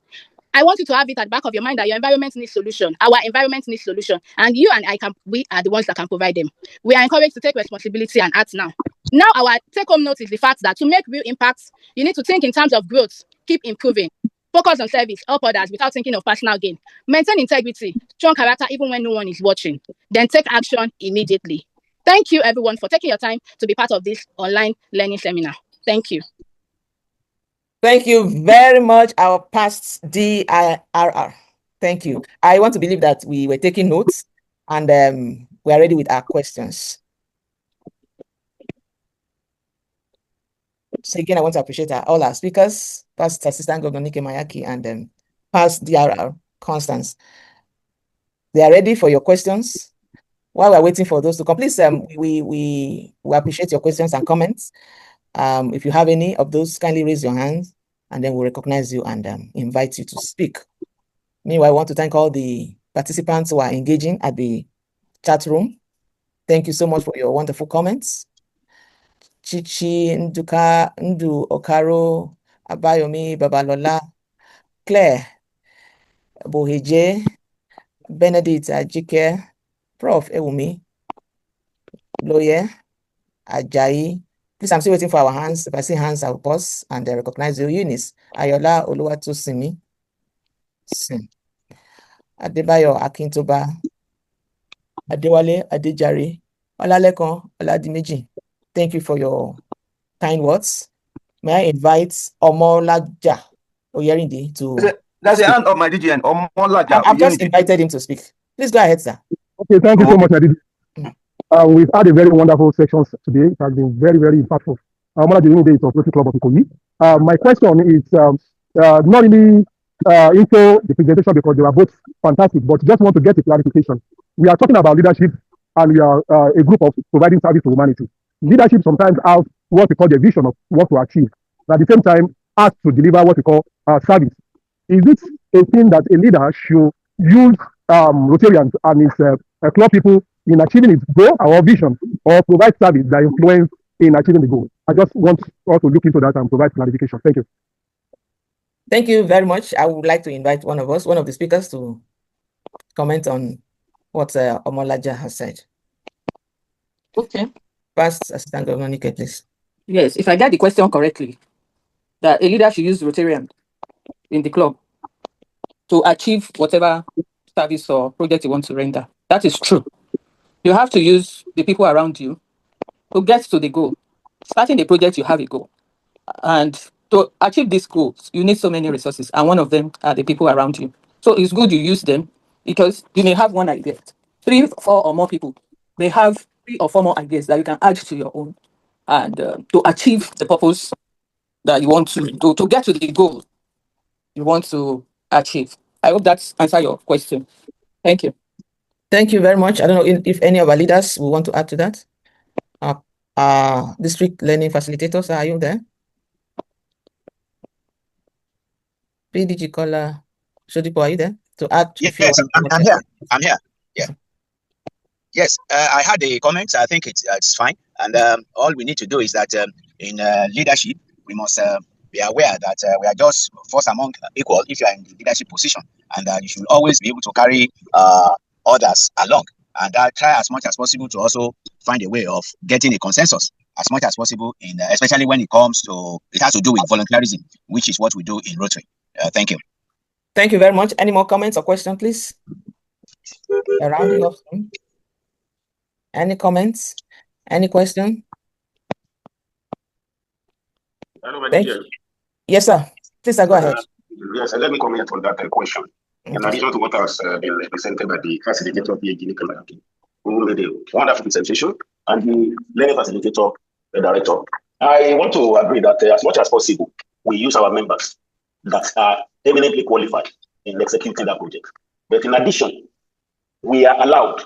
I want you to have it at the back of your mind that your environment needs solution. Our environment needs solution. And you and we are the ones that can provide them. We are encouraged to take responsibility and act now. Now, our take-home note is the fact that to make real impacts, you need to think in terms of growth, keep improving, focus on service, help others without thinking of personal gain, maintain integrity, strong character even when no one is watching, then take action immediately. Thank you, everyone, for taking your time to be part of this online learning seminar. Thank you. Thank you very much, our past DRR. Thank you. I want to believe that we were taking notes and we are ready with our questions. So again, I want to appreciate all our speakers, past Assistant Governor Maiyaki and past DRR Constance. They are ready for your questions. While we're waiting for those to complete, we appreciate your questions and comments. If you have any of those, kindly raise your hand and then we'll recognize you and invite you to speak. Meanwhile, I want to thank all the participants who are engaging at the chat room. Thank you so much for your wonderful comments. Chichi, Nduka, Ndu, Okaro, Abayomi, Babalola, Claire, Boheje, Benedict, Ajike, Prof. Ewumi, Loye, Ajayi. Please, I'm still waiting for our hands. If I see hands, I'll pause and recognize you. Eunice, Ayola, Oluwatosimi, Adebayo, Akintoba, Adewale, Adejare, Olalekon, Oladimeji. Thank you for your kind words. May I invite Omolaja Oyerinde to... That's the hand of my DGN, Omolaja. I've just invited him to speak. Please go ahead, sir. Okay, thank you so much, Aditi. We've had a very wonderful session today. It has been very, very impactful. M.O.R.E of Rotary Club of Ikoyi. My question is not really into the presentation because they were both fantastic, but just want to get a clarification. We are talking about leadership and we are a group of providing service to humanity. Leadership sometimes have what we call the vision of what to achieve, but at the same time, has to deliver what we call service. Is it a thing that a leader should use Rotarians and his club people in achieving its goal or vision, or provide service that influence in achieving the goal? I just want us to look into that and provide clarification. Thank you. Thank you very much. I would like to invite one of the speakers, to comment on what Omolaja has said. Okay. First, Assistant Governor Nike, please. Yes, if I get the question correctly, that a leader should use Rotarian in the club to achieve whatever service or project you want to render. That is true. You have to use the people around you to get to the goal. Starting the project, you have a goal. And to achieve these goals, you need so many resources, and one of them are the people around you. So it's good you use them, because you may have one idea. 3, 4 or more people may have 3 or 4 more ideas that you can add to your own, and to achieve the purpose that you want to get to the goal you want to achieve. I hope that's answer your question. Thank you. Thank you very much. I don't know if any of our leaders will want to add to that. District learning facilitators, are you there? PDG Kola Shodipo, are you there to add? Yes, I'm here. I'm here. Yeah. Yes, I had the comments. I think it's fine. And all we need to do is that in leadership, we must be aware that we are just first among equal if you are in the leadership position. And you should always be able to carry others along. And try as much as possible to also find a way of getting a consensus as much as possible, especially when it comes to, it has to do with volunteerism, which is what we do in Rotary. Thank you. Thank you very much. Any more comments or questions, please? Rounding off. Any comments? Any question? Hello, my dear. Yes, sir. Please, go ahead. Yes, let me comment on that question. Okay. In addition to what has been presented by the facilitator, PAG, who made a wonderful presentation, and the learning facilitator, the director, I want to agree that as much as possible, we use our members that are eminently qualified in executing that project. But in addition, we are allowed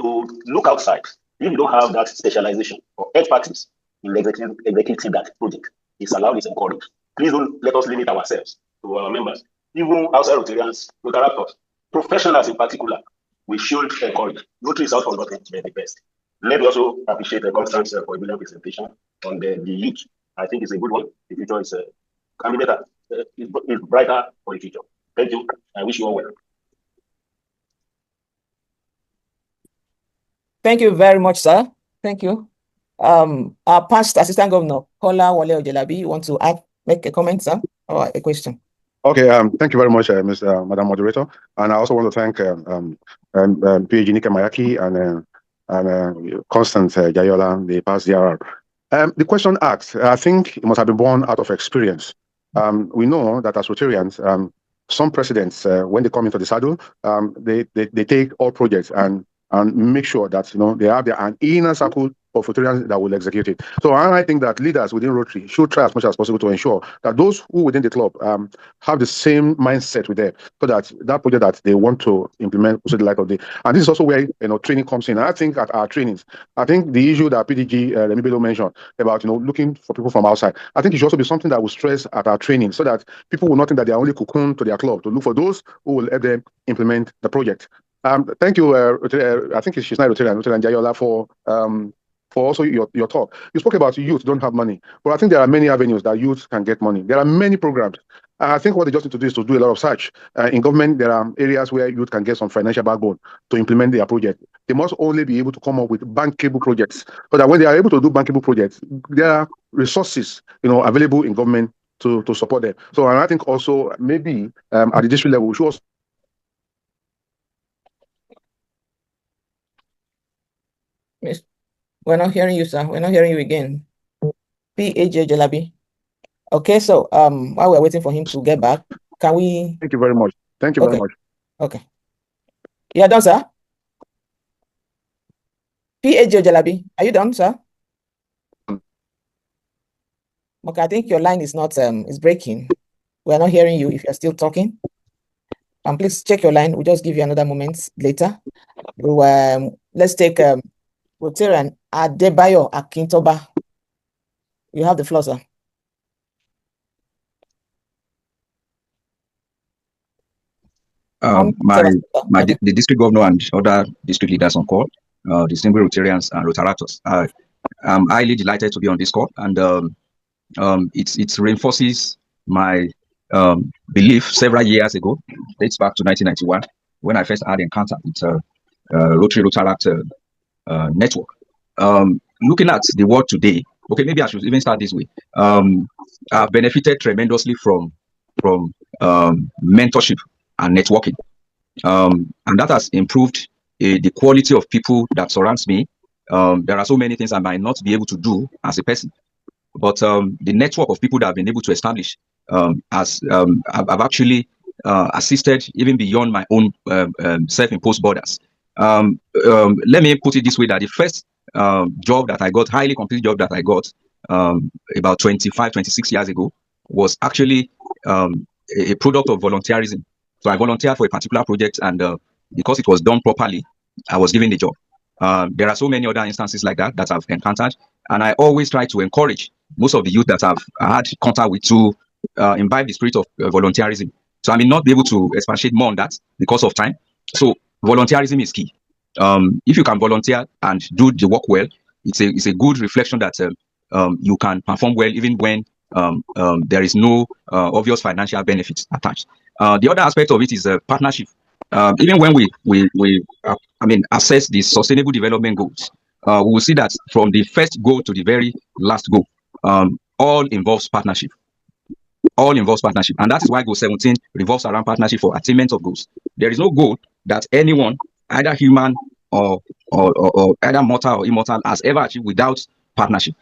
to look outside if you don't have that specialization or expertise in executing that project. It's allowed, it's encouraged. Please don't let us limit ourselves to our members. Even outside Rotarians, Rotaractors, professionals in particular, we should encourage. Rotary is out for nothing to be the best. Let me also appreciate the Constance for a brilliant presentation on the youth. I think it's a good one. The future is can be better. It's brighter for the future. Thank you. I wish you all well. Thank you very much, sir. Thank you. Our past Assistant Governor, Kola Wale Ojelabi, you want to make a comment, sir, or a question? Okay, thank you very much, Madam Moderator. And I also want to thank PAG Nike Maiyaki and Constance Jayola, the past PDRR. The question asked, I think it must have been born out of experience. We know that as Rotarians, some presidents, when they come into the saddle, they take all projects and make sure that they have an inner circle of Rotarians that will execute it. So I think that leaders within Rotary should try as much as possible to ensure that those who within the club have the same mindset with them, so that that project that they want to implement also the light of day. And this is also where training comes in. And I think at our trainings, I think the issue that PDG Lemibelo mentioned about looking for people from outside, I think it should also be something that will stress at our training, so that people will not think that they are only cocooned to their club, to look for those who will help them implement the project. Thank you, I think she's not Rotarian Jayola, for also your talk. You spoke about youth don't have money, but I think there are many avenues that youth can get money. There are many programs. I think what they just need to do is to do a lot of search. In government, there are areas where youth can get some financial backbone to implement their project. They must only be able to come up with bankable projects, so that when they are able to do bankable projects, there are resources available in government to support them. So, and I think also maybe at the district level, we should also. We're not hearing you, sir. We're not hearing you again. PAG Jelabi. Okay, so while we're waiting for him to get back, can we? Thank you very much. Thank you very much. Okay. Yeah, done, sir. PAG Jelabi, are you done, sir? Okay, I think your line is not is breaking. We are not hearing you if you're still talking. Please check your line. We'll just give you another moment later. Let's take Rotarian Adebayo Akintoba. You have the floor, sir. The district governor and other district leaders on call, distinguished Rotarians and Rotaractors. I'm highly delighted to be on this call, and it reinforces my belief several years ago, dates back to 1991, when I first had encounter with Rotary Rotaract network. Looking at the world today, okay, maybe I should even start this way. I've benefited tremendously from mentorship and networking. And that has improved the quality of people that surrounds me. There are so many things I might not be able to do as a person, but the network of people that I've been able to establish I've actually assisted even beyond my own self-imposed borders. Let me put it this way, that the first job that I got, highly completed job that I got about 25, 26 years ago, was actually a product of volunteerism. So I volunteered for a particular project, and because it was done properly, I was given the job. There are so many other instances like that I've encountered, and I always try to encourage most of the youth that I've had contact with to imbibe the spirit of volunteerism. So I may not be able to expatiate more on that because of time. So volunteerism is key. If you can volunteer and do the work well, it's a good reflection that you can perform well even when there is no obvious financial benefits attached. The other aspect of it is a partnership. Even when we assess the sustainable development goals, we will see that from the first goal to the very last goal, all involves partnership. All involves partnership, and that is why Goal 17 revolves around partnership for attainment of goals. There is no goal that anyone, either human or either mortal or immortal, has ever achieved without partnership.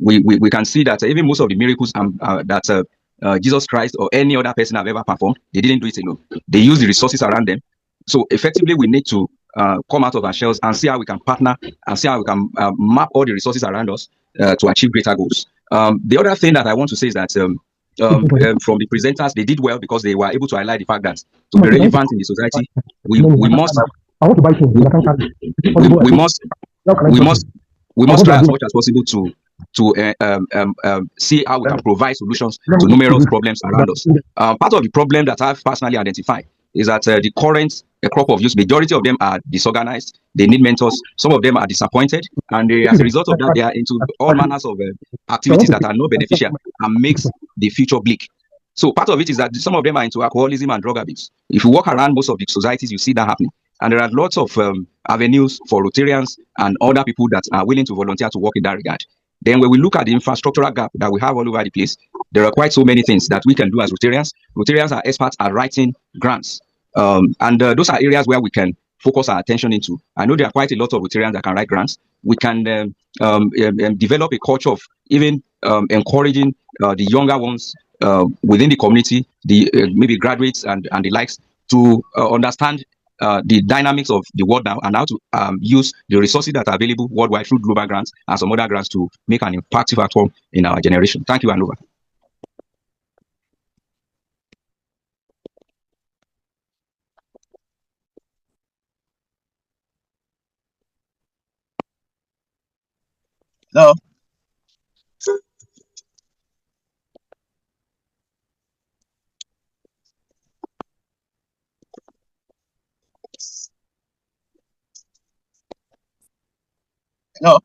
We can see that even most of the miracles that Jesus Christ or any other person have ever performed, they didn't do it alone. They used the resources around them. So effectively, we need to come out of our shells and see how we can partner and see how we can map all the resources around us to achieve greater goals. The other thing that I want to say is that from the presenters, they did well because they were able to highlight the fact that to be relevant in the society, we must try as much as possible to see how we can provide solutions to numerous problems around us. Part of the problem that I've personally identified is that the current crop of youth, majority of them are disorganized. They need mentors. Some of them are disappointed, and as a result of that, they are into all manners of activities that are not beneficial and makes the future bleak. So part of it is that some of them are into alcoholism and drug abuse. If you walk around most of the societies, you see that happening. And there are lots of avenues for Rotarians and other people that are willing to volunteer to work in that regard. Then when we look at the infrastructural gap that we have all over the place, there are quite so many things that we can do as Rotarians. Rotarians are experts at writing grants. And those are areas where we can focus our attention into. I know there are quite a lot of Rotarians that can write grants. We can develop a culture of even encouraging the younger ones within the community, the maybe graduates and the likes, to understand the dynamics of the world now and how to use the resources that are available worldwide through global grants and some other grants to make an impactful outcome in our generation. Thank you, and over. Hello. Hello.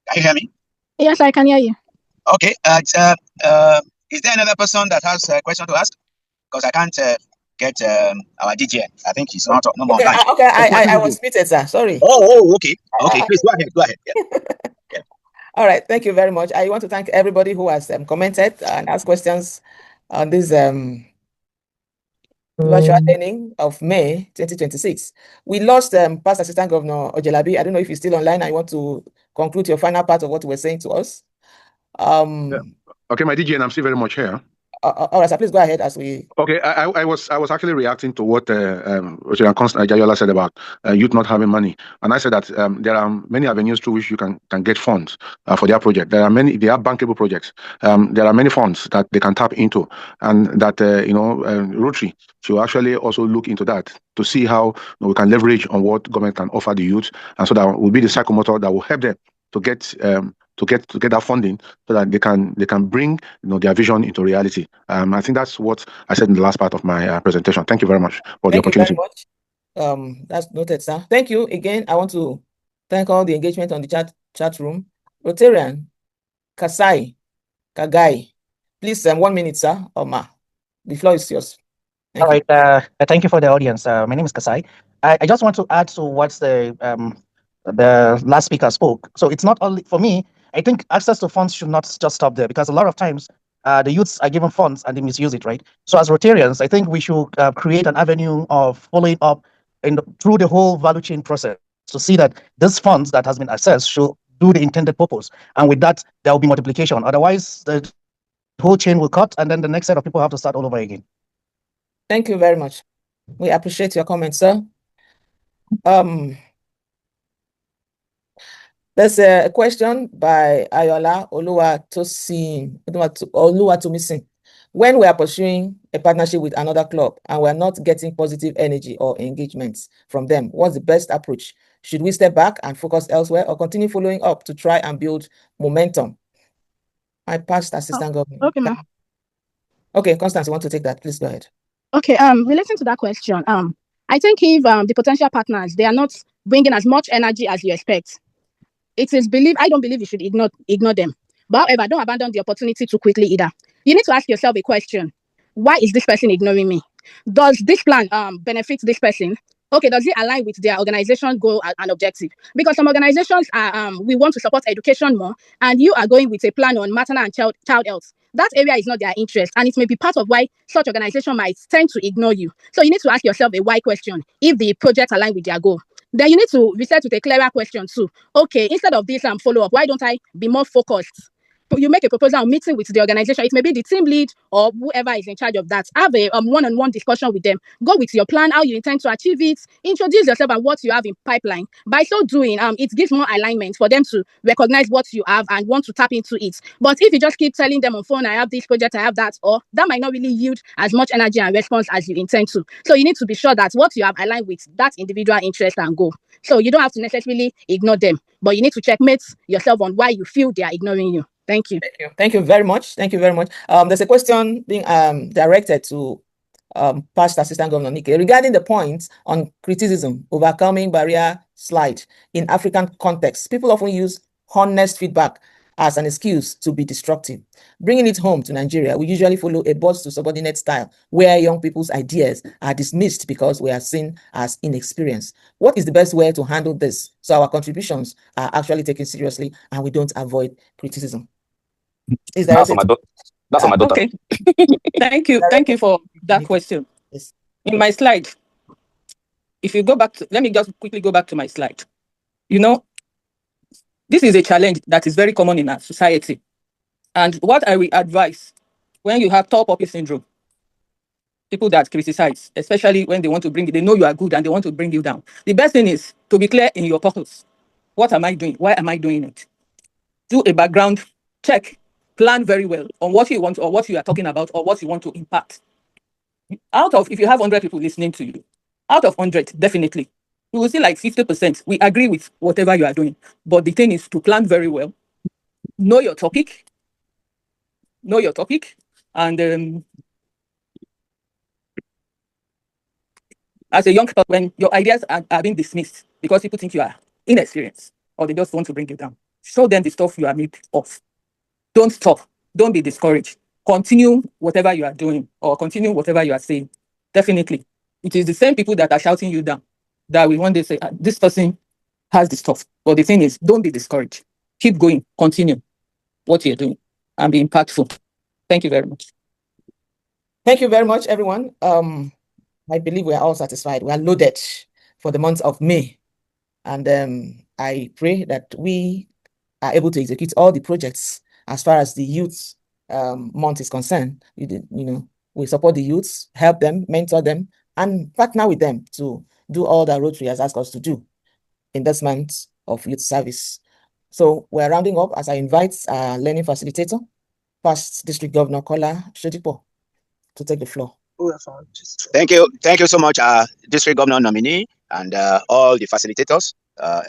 Can you hear me? Yes, I can hear you. Okay. Is there another person that has a question to ask? Because I can't get our DGN. I think he's not no more online. Okay, I was muted, sir. Sorry. Oh, okay. Okay, please go ahead. Go ahead. Yeah. Yeah. All right. Thank you very much. I want to thank everybody who has commented and asked questions on this virtual training of May 2026. We lost Past Assistant Governor Ojelabi. I don't know if he's still online. I want to conclude your final part of what you were saying to us. Okay, my DGN, I'm still very much here. all right, sir, please go ahead as we. Okay, I was actually reacting to what Constance Jayola said about youth not having money, and I said that there are many avenues through which you can get funds for their project. There are bankable projects. There are many funds that they can tap into, and that Rotary should actually also look into that to see how we can leverage on what government can offer the youth, and so that will be the psychomotor that will help them to get that funding so that they can bring their vision into reality. I think that's what I said in the last part of my presentation. Thank you very much for the opportunity. Thank you very much. That's noted, sir. Thank you again. I want to thank all the engagement on the chat room. Rotarian, Kasai, Kagai, please 1 minute, sir. Oma, the floor is yours. All right. Thank you for the audience. My name is Kasai. I just want to add to what the last speaker spoke. So it's not only for me. I think access to funds should not just stop there, because a lot of times the youths are given funds and they misuse it, right? So as Rotarians, I think we should create an avenue of following up through the whole value chain process to see that this funds that has been accessed should do the intended purpose, and with that there will be multiplication. Otherwise, the whole chain will cut, and then the next set of people have to start all over again. Thank you very much. We appreciate your comments, sir. There's a question by Ayola Oluwatomisin. When we are pursuing a partnership with another club and we're not getting positive energy or engagements from them, what's the best approach? Should we step back and focus elsewhere, or continue following up to try and build momentum? My past assistant governor. Okay, ma'am. Okay, Constance, you want to take that? Please go ahead. Okay, relating to that question, I think if the potential partners, they are not bringing as much energy as you expect, I don't believe you should ignore them. But however, don't abandon the opportunity too quickly either. You need to ask yourself a question. Why is this person ignoring me? Does this plan benefit this person? Okay, does it align with their organization goal and objective? Because some organizations are we want to support education more, and you are going with a plan on maternal and child health. That area is not their interest, and it may be part of why such organization might tend to ignore you. So you need to ask yourself a why question if the project align with their goal. Then you need to reset with a clearer question too. Okay, instead of this follow-up, why don't I be more focused? You make a proposal meeting with the organization. It may be the team lead or whoever is in charge of that. Have a one-on-one discussion with them. Go with your plan, how you intend to achieve it. Introduce yourself and what you have in pipeline. By so doing, it gives more alignment for them to recognize what you have and want to tap into it. But if you just keep telling them on phone, I have this project, I have that, or that might not really yield as much energy and response as you intend to. So you need to be sure that what you have aligned with that individual interest and goal. So you don't have to necessarily ignore them, but you need to checkmate yourself on why you feel they are ignoring you. Thank you. Thank you very much. Thank you very much. There's a question being directed to past Assistant Governor Nike regarding the point on criticism, overcoming barrier slide in African context. People often use honest feedback as an excuse to be destructive. Bringing it home to Nigeria, we usually follow a boss to subordinate style where young people's ideas are dismissed because we are seen as inexperienced. What is the best way to handle this so our contributions are actually taken seriously and we don't avoid criticism? That's on my daughter. Okay. Thank you for that question. Yes. In my slide, if you go back to, let me just quickly go back to my slide. You know, this is a challenge that is very common in our society. And what I will advise when you have tall poppy syndrome, people that criticize, especially when they want to they know you are good and they want to bring you down. The best thing is to be clear in your purpose. What am I doing? Why am I doing it? Do a background check. Plan very well on what you want or what you are talking about or what you want to impact. If you have 100 people listening to you, out of 100, definitely, you will see like 50%. We agree with whatever you are doing. But the thing is to plan very well, know your topic, and as a young person, when your ideas are being dismissed because people think you are inexperienced or they just want to bring you down, show them the stuff you are made of. Don't stop. Don't be discouraged. Continue whatever you are doing or continue whatever you are saying. Definitely. It is the same people that are shouting you down that we one day say, this person has the stuff. But the thing is, don't be discouraged. Keep going. Continue what you're doing and be impactful. Thank you very much. Thank you very much, everyone. I believe we are all satisfied. We are loaded for the month of May. And I pray that we are able to execute all the projects as far as the youth month is concerned, we support the youths, help them, mentor them, and partner with them to do all that Rotary has asked us to do in this month of youth service. So we're rounding up as I invite our learning facilitator, past District Governor Kola Shodipo, to take the floor. Thank you so much, District Governor nominee, and all the facilitators,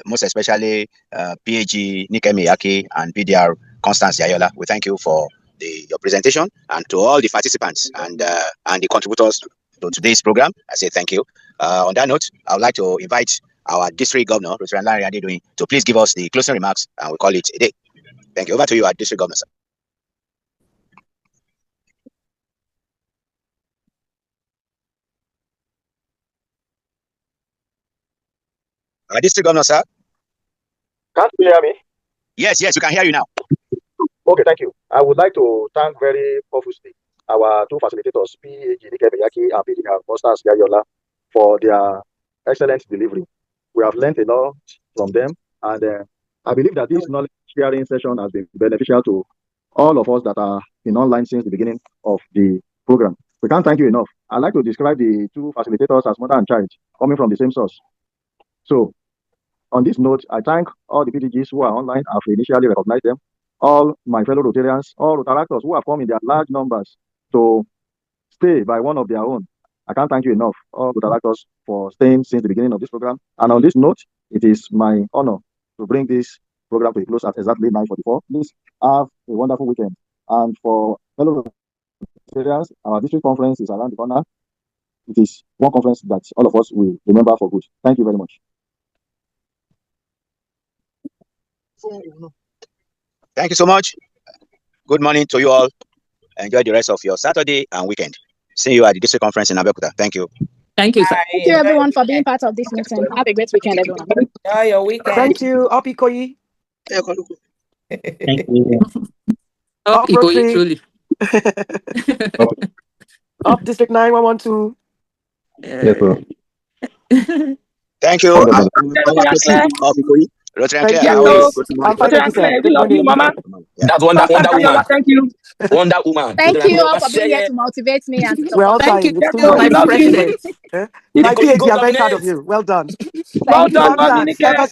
most especially PAG Maiyaki and PDRR Constance. We thank you for your presentation, and to all the participants and the contributors to today's program. I say thank you. On that note, I would like to invite our District Governor, to please give us the closing remarks, and we'll call it a day. Thank you. Over to you, our District Governor, sir. Our District Governor, sir. Can't you hear me? Yes, you can hear you now. Okay, thank you. I would like to thank very profusely our two facilitators, PAG Maiyaki and PDRR Constance for their excellent delivery. We have learned a lot from them, and I believe that this knowledge sharing session has been beneficial to all of us that are in online since the beginning of the program. We can't thank you enough. I'd like to describe the two facilitators as mother and child, coming from the same source. So, on this note, I thank all the PDGs who are online. I've initially recognized them. All my fellow Rotarians, all Rotaractors who have come in their large numbers to stay by one of their own. I can't thank you enough, all Rotaractors, for staying since the beginning of this program. And on this note, it is my honor to bring this program to a close at exactly 9:44. Please have a wonderful weekend. And for fellow Rotarians, our district conference is around the corner. It is one conference that all of us will remember for good. Thank you very much. Thank you so much. Good morning to you all. Enjoy the rest of your Saturday and weekend. See you at the district conference in Abeokuta. Thank you. Thank you, sir. Thank you, everyone, for being part of this meeting. Have a great weekend, everyone. Enjoy your weekend. Thank you, Opikoyi. Thank you. Up Rotary. truly. Up District 9112. Yes, sir. Thank you. Thank you. I'm Good morning. Mama. That's Wonder Woman. Thank you. Wonder Woman. Thank you all for being here to motivate me and to We're all support me. trying. It's still my my president. My PAG, I'm very proud of you. Well done. Well done, Madinike.